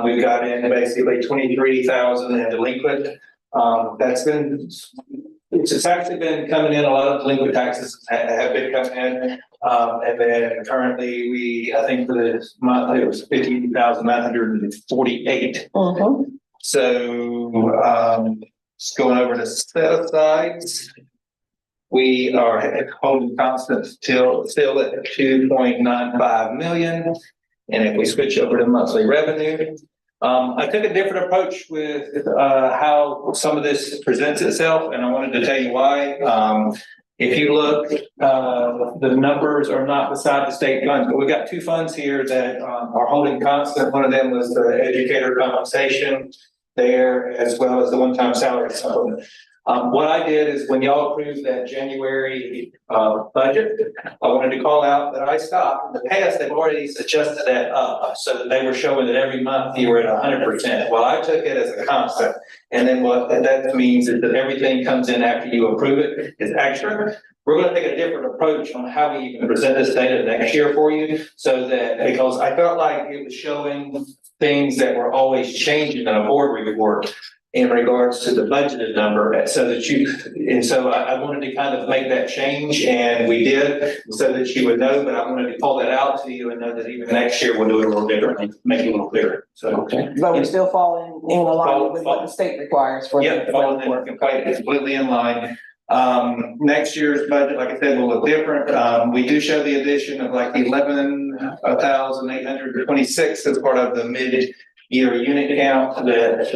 We've got in basically 23,000 in delinquent. It's actually been coming in, a lot of delinquent taxes have been coming in. And then currently I think for this month, it was 15,948. So, just going over to set asides. We are holding constant still at 2.95 million. And if we switch over to monthly revenue, I took a different approach with how some of this presents itself, and I wanted to tell you why. If you look, the numbers are not beside the state funds, but we've got two funds here that are holding constant. One of them was the educator compensation there, as well as the one-time salary supplement. What I did is when y'all approved that January budget, I wanted to call out that I stopped. In the past, they've already adjusted that up so that they were showing that every month you were at 100%. Well, I took it as a constant. And then what that means is that everything comes in after you approve it is extra. We're going to take a different approach on how we even present this data next year for you, so that, because I felt like it was showing things that were always changing in a board report in regards to the budgeted number, so that I wanted to kind of make that change, and we did, so that you would know, but I wanted to call that out to you and know that even next year we'll do it a little differently, make it a little clearer. So, okay. But we're still falling in line with what the state requires for. Yeah, falling in completely in line. Next year's budget, like I said, will look different. We do show the addition of like 11,826 as part of the mid-year unit count. That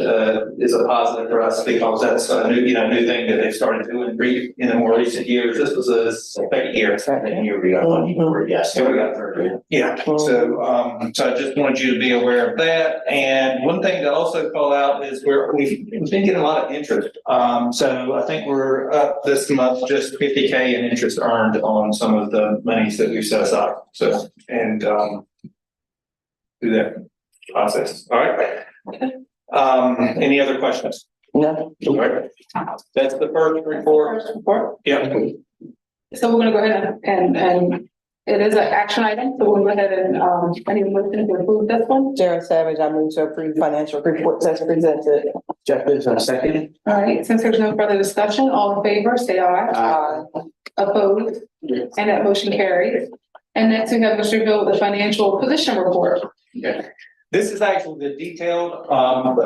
is a positive for us, because that's a new thing that they've started doing in the more recent years. This was a second year. Year we got money for, yes. So we got third. Yeah. So I just wanted you to be aware of that. And one thing to also call out is we've been getting a lot of interest. So I think we're up this month just 50K in interest earned on some of the monies that we've set aside. So, and do that process. All right. Any other questions? No. All right. That's the first report. Yeah. So we're gonna go ahead and it is an action item, so we'll go ahead and, any motion to approve this one? Jared Savage, I move to approve financial reports as presented. Jeff Benson, second. All right, since there's no further discussion, all in favor, say aye. Aye. Opposed, and that motion carries. And next we have Mr. Bill, the financial position report. Okay. This is actually the detailed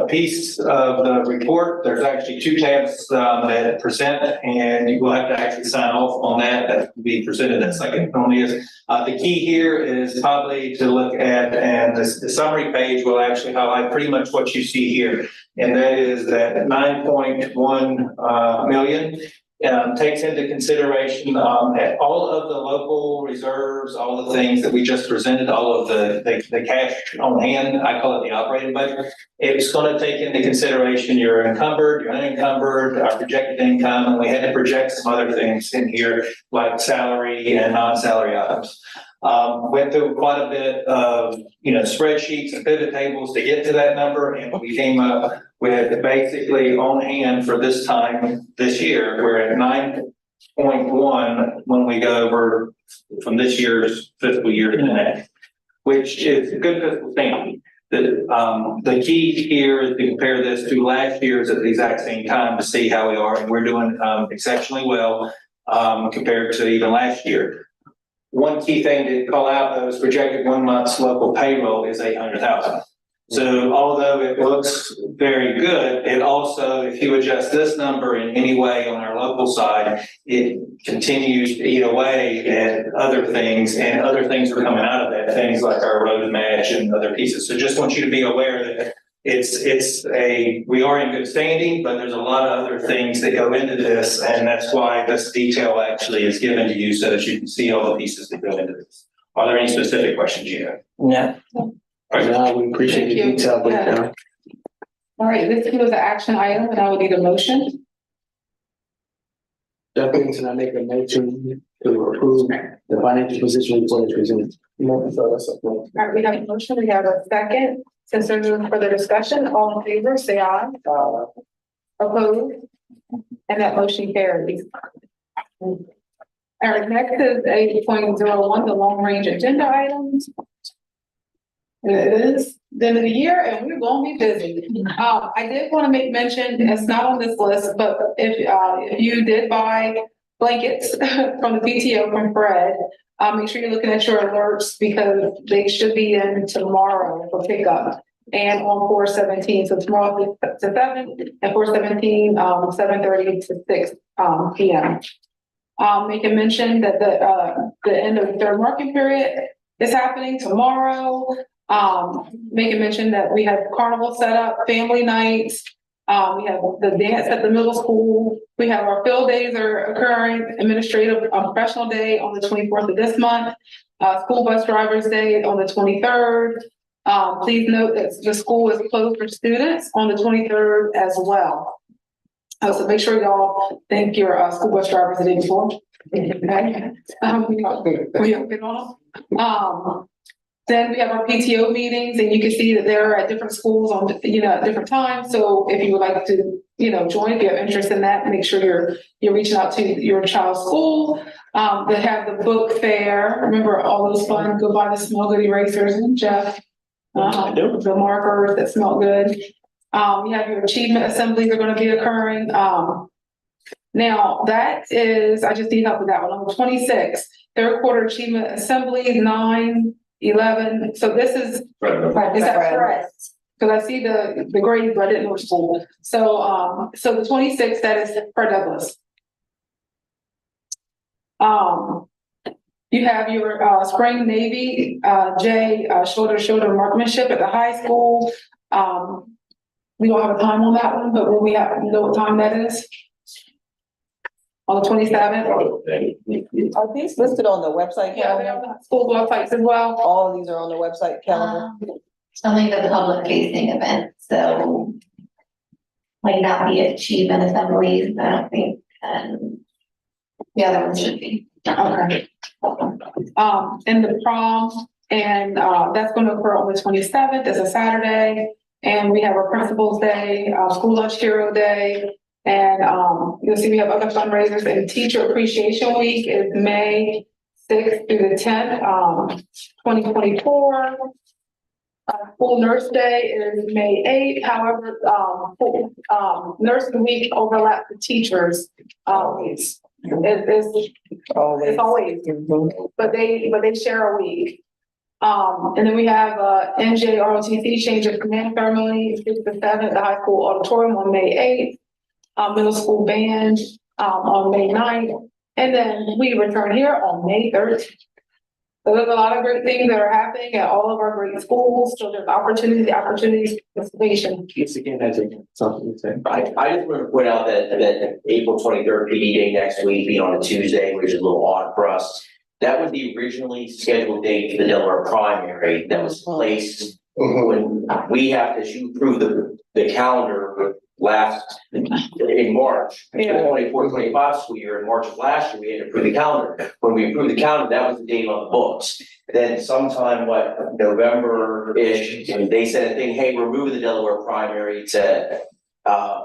piece of the report. There's actually two tabs that present, and you will have to actually sign off on that. That will be presented as like it normally is. The key here is probably to look at, and the summary page will actually highlight pretty much what you see here. And that is that 9.1 million takes into consideration all of the local reserves, all the things that we just presented, all of the cash on hand. I call it the operating budget. It's going to take into consideration your encumbered, your unencumbered, our projected income, and we had to project some other things in here like salary and non-salary items. Went through quite a bit of spreadsheets and pivot tables to get to that number, and we came up with basically on hand for this time this year, we're at 9.1 when we go over from this year's fiscal year to the next, which is a good fiscal standing. The key here is to compare this to last year's at the exact same time to see how we are, and we're doing exceptionally well compared to even last year. One key thing to call out, though, is projected 1 month's local payroll is 800,000. So although it looks very good, it also, if you adjust this number in any way on our local side, it continues to eat away at other things, and other things are coming out of that, things like our road match and other pieces. So just want you to be aware that we are in good standing, but there's a lot of other things that go into this, and that's why this detail actually is given to you so that you can see all the pieces that go into this. Are there any specific questions you have? No. No, we appreciate the detail breakdown. All right, this was an action item, and I will need a motion. Jeff Benson, I make a motion to approve the financial position report as presented. All right, we have a motion, we have a second. Since there's no further discussion, all in favor, say aye. Opposed, and that motion carries. All right, next is 8.01, the long range agenda items. It is the end of the year and we're gonna be busy. I did want to make mention, it's not on this list, but if you did buy blankets from the PTO from Fred, make sure you're looking at your alerts because they should be in tomorrow for pickup. And on 4/17, so tomorrow to 7 and 4/17, 7:30 to 6 p.m. Make a mention that the end of the third working period is happening tomorrow. Make a mention that we have carnival set up, family nights. We have the dance at the middle school. We have our field days are occurring, administrative professional day on the 24th of this month. School bus drivers day on the 23rd. Please note that the school is closed for students on the 23rd as well. So make sure y'all thank your school bus drivers the day before. Okay. We have been on them. Then we have our PTO meetings, and you can see that they're at different schools on at different times. So if you would like to join, if you have interest in that, make sure you're reaching out to your child's school. They have the book fair. Remember all those fun go buy the small good erasers and Jeff. The markers that smell good. You have your achievement assemblies are going to be occurring. Now that is, I just need help with that one. On the 26th, third quarter achievement assemblies, 9, 11. So this is that Fred? Because I see the grades, but I didn't know which school. So the 26th, that is Fred Douglass. You have your spring Navy J shoulder to shoulder marksmanship at the high school. We don't have a time on that one, but when we know what time that is. On the 27th. Are these listed on the website Yeah, they're calendar? on the school websites as well. All of these are on the website calendar? Only the public facing events, so might not be achievement assemblies, I don't think, and the other ones should be. Okay. And the prom, and that's going to occur on the 27th. It's a Saturday, and we have our principal's day, school lunch hero day, and you'll see we have other fundraisers. And teacher appreciation week is May 6th through the 10th, 2024. School nurse day is May 8th. However, nursing week overlaps the teachers always. It's always, but they share a week. And then we have NJROTC change of command ceremony, 6 to 7 at the high school auditorium on May 8th. Middle school band on May 9th, and then we return here on May 13th. So there's a lot of great things that are happening at all of our great schools. So there's opportunities, participation. Yes, again, has something to say. I just want to point out that April 23rd PD day next week being on a Tuesday, which is a little odd for us. That was the originally scheduled date for the Delaware primary that was placed when we have to approve the calendar last in March. Yeah. 24-25 school year. In March of last year, we had to approve the calendar. When we approved the calendar, that was the date on the books. Then sometime, November-ish, they said a thing, hey, we're moving the Delaware primary to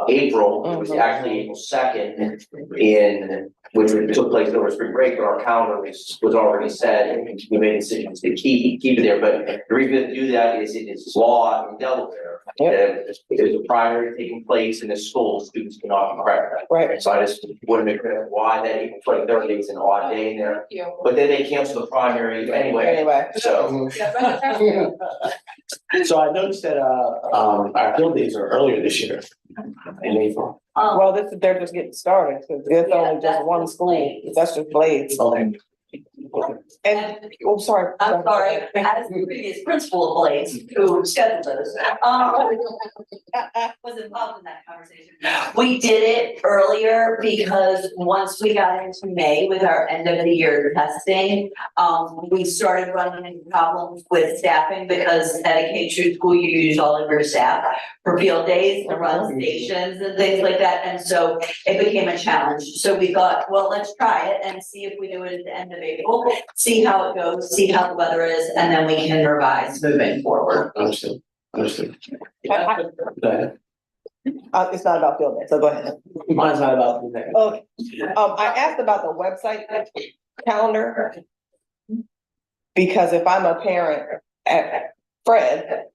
April. It was actually April 2nd which took place over spring break, but our calendar was already set, and we made decisions to keep it there. But the reason to do that is it is law in Delaware. That if there's a primary taking place in the school, students cannot be present. Right. So I just want to make clear why that April 23rd is an odd day in there. But then they cancel the primary anyway. So. So I noticed that our field days are earlier this year in April. Well, they're just getting started, because there's only just one school, that's just Blades. Okay. And, oh, sorry. I'm sorry, as the previous principal of Blades, who scheduled those, was involved in that conversation. We did it earlier because once we got into May with our end of the year testing, we started running into problems with staffing because at a K-2 school, you use all of your staff for field days to run stations and things like that. And so it became a challenge. So we thought, well, let's try it and see if we do it at the end of April, see how it goes, see how the weather is, and then we can revise moving forward. Understood. Go ahead. It's not about field day, so go ahead. Mine's not about the next. Okay, I asked about the website calendar. Because if I'm a parent at Fred,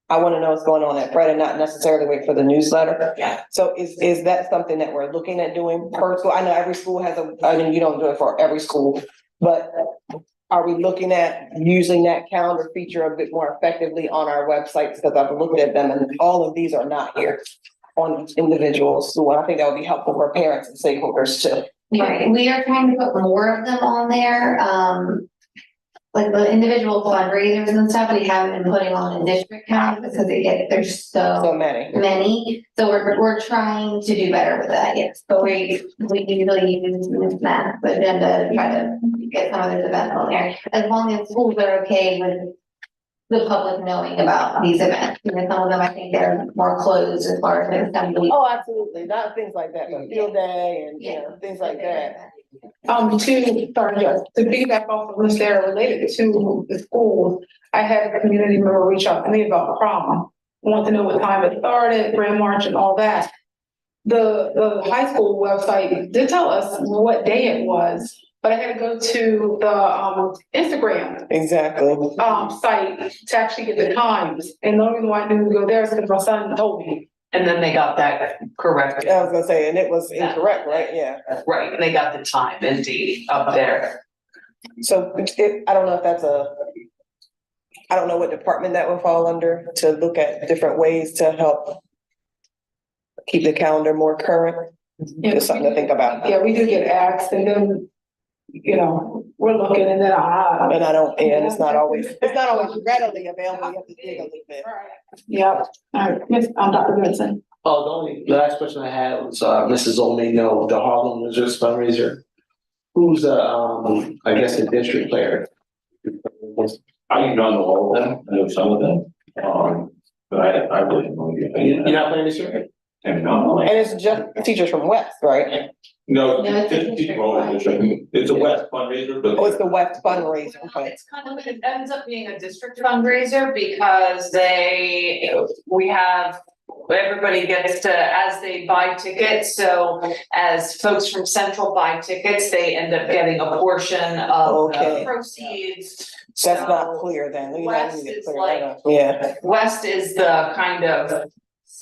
I want to know what's going on at Fred and not necessarily wait for the newsletter. Yeah. So is that something that we're looking at doing per school? I know every school has I mean, you don't do it for every school, but are we looking at using that calendar feature a bit more effectively on our websites? Because I've looked at them and all of these are not here on individual school. And I think that would be helpful for parents and stakeholders too. Right, we are trying to put more of them on there, like the individual fundraisers and stuff, we haven't been putting on a district calendar because there's So so many. many. So we're trying to do better with that, yes, but we usually use this math agenda to try to get some of those events on there. As long as schools are okay with the public knowing about these events, you know, some of them, I think they're more closed as far as assembly. Oh, absolutely. Not things like that, but field day and, you know, things like that. To piggyback off of this there related to the schools, I had a community member reach out to me about prom. Want to know what time it started, grand march and all that. The high school website did tell us what day it was, but I had to go to the Instagram Exactly. site to actually get the times. And the only reason why I knew to go there is because my son told me. And then they got that correct. I was gonna say, and it was incorrect, right? Yeah. Right, and they got the time and date up there. So I don't know if that's I don't know what department that would fall under to look at different ways to help keep the calendar more current. Just something to think about. Yeah, we do get asked and then, you know, we're looking and then And and it's not always readily available. You have to dig a little bit. Yeah, all right, Miss, Dr. Benson. Oh, the only last question I had was, Mrs. Olmino, the Harlem Wizards fundraiser. Who's I guess the district player? I do not know all of them, I know some of them, but I really don't know. You're not playing this year? And no, And it's just teachers from West, right? no, No, it's a just teach all of it. It's a West fundraiser, but. Oh, it's the West fundraiser. Okay. It's kind of, it ends up being a district fundraiser because we have, everybody gets to, as they buy tickets, so as folks from Central buy tickets, they end up getting a portion of Okay. the proceeds. That's not So clear then. We West need to is clear like- that up. Yeah. West is the kind of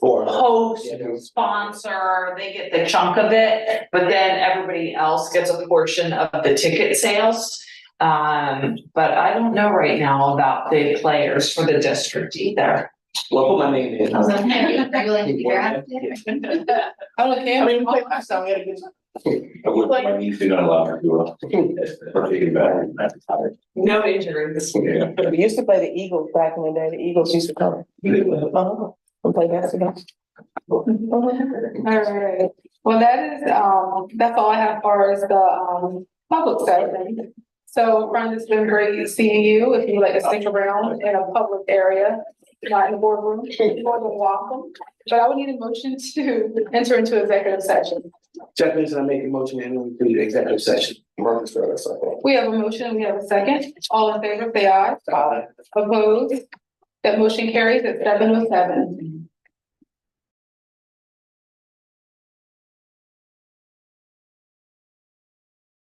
host, Yeah. sponsor, they get the chunk of it, but then everybody else gets a portion of the ticket sales. But I don't know right now about the players for the district either. Well, put my name in. I was like, are you willing to be drafted? I mean, we played last time. We had a good time. I would, my knees do not allow me to, partake in that. No injuries. Yeah. We used to play the Eagles back in the day. The Eagles used to come. And play basketball. All right, well, that's all I have as far as the public session. So, friends, it's been great seeing you. If you would like to stick around in a public area, not in the boardroom, you're more than welcome. But I would need a motion to enter into executive session. Jeff Benson, I make a motion and we do the executive session. Marcus, for a second. We have a motion, we have a second. All in favor, say aye. Aye. Opposed? That motion carries at 7:07.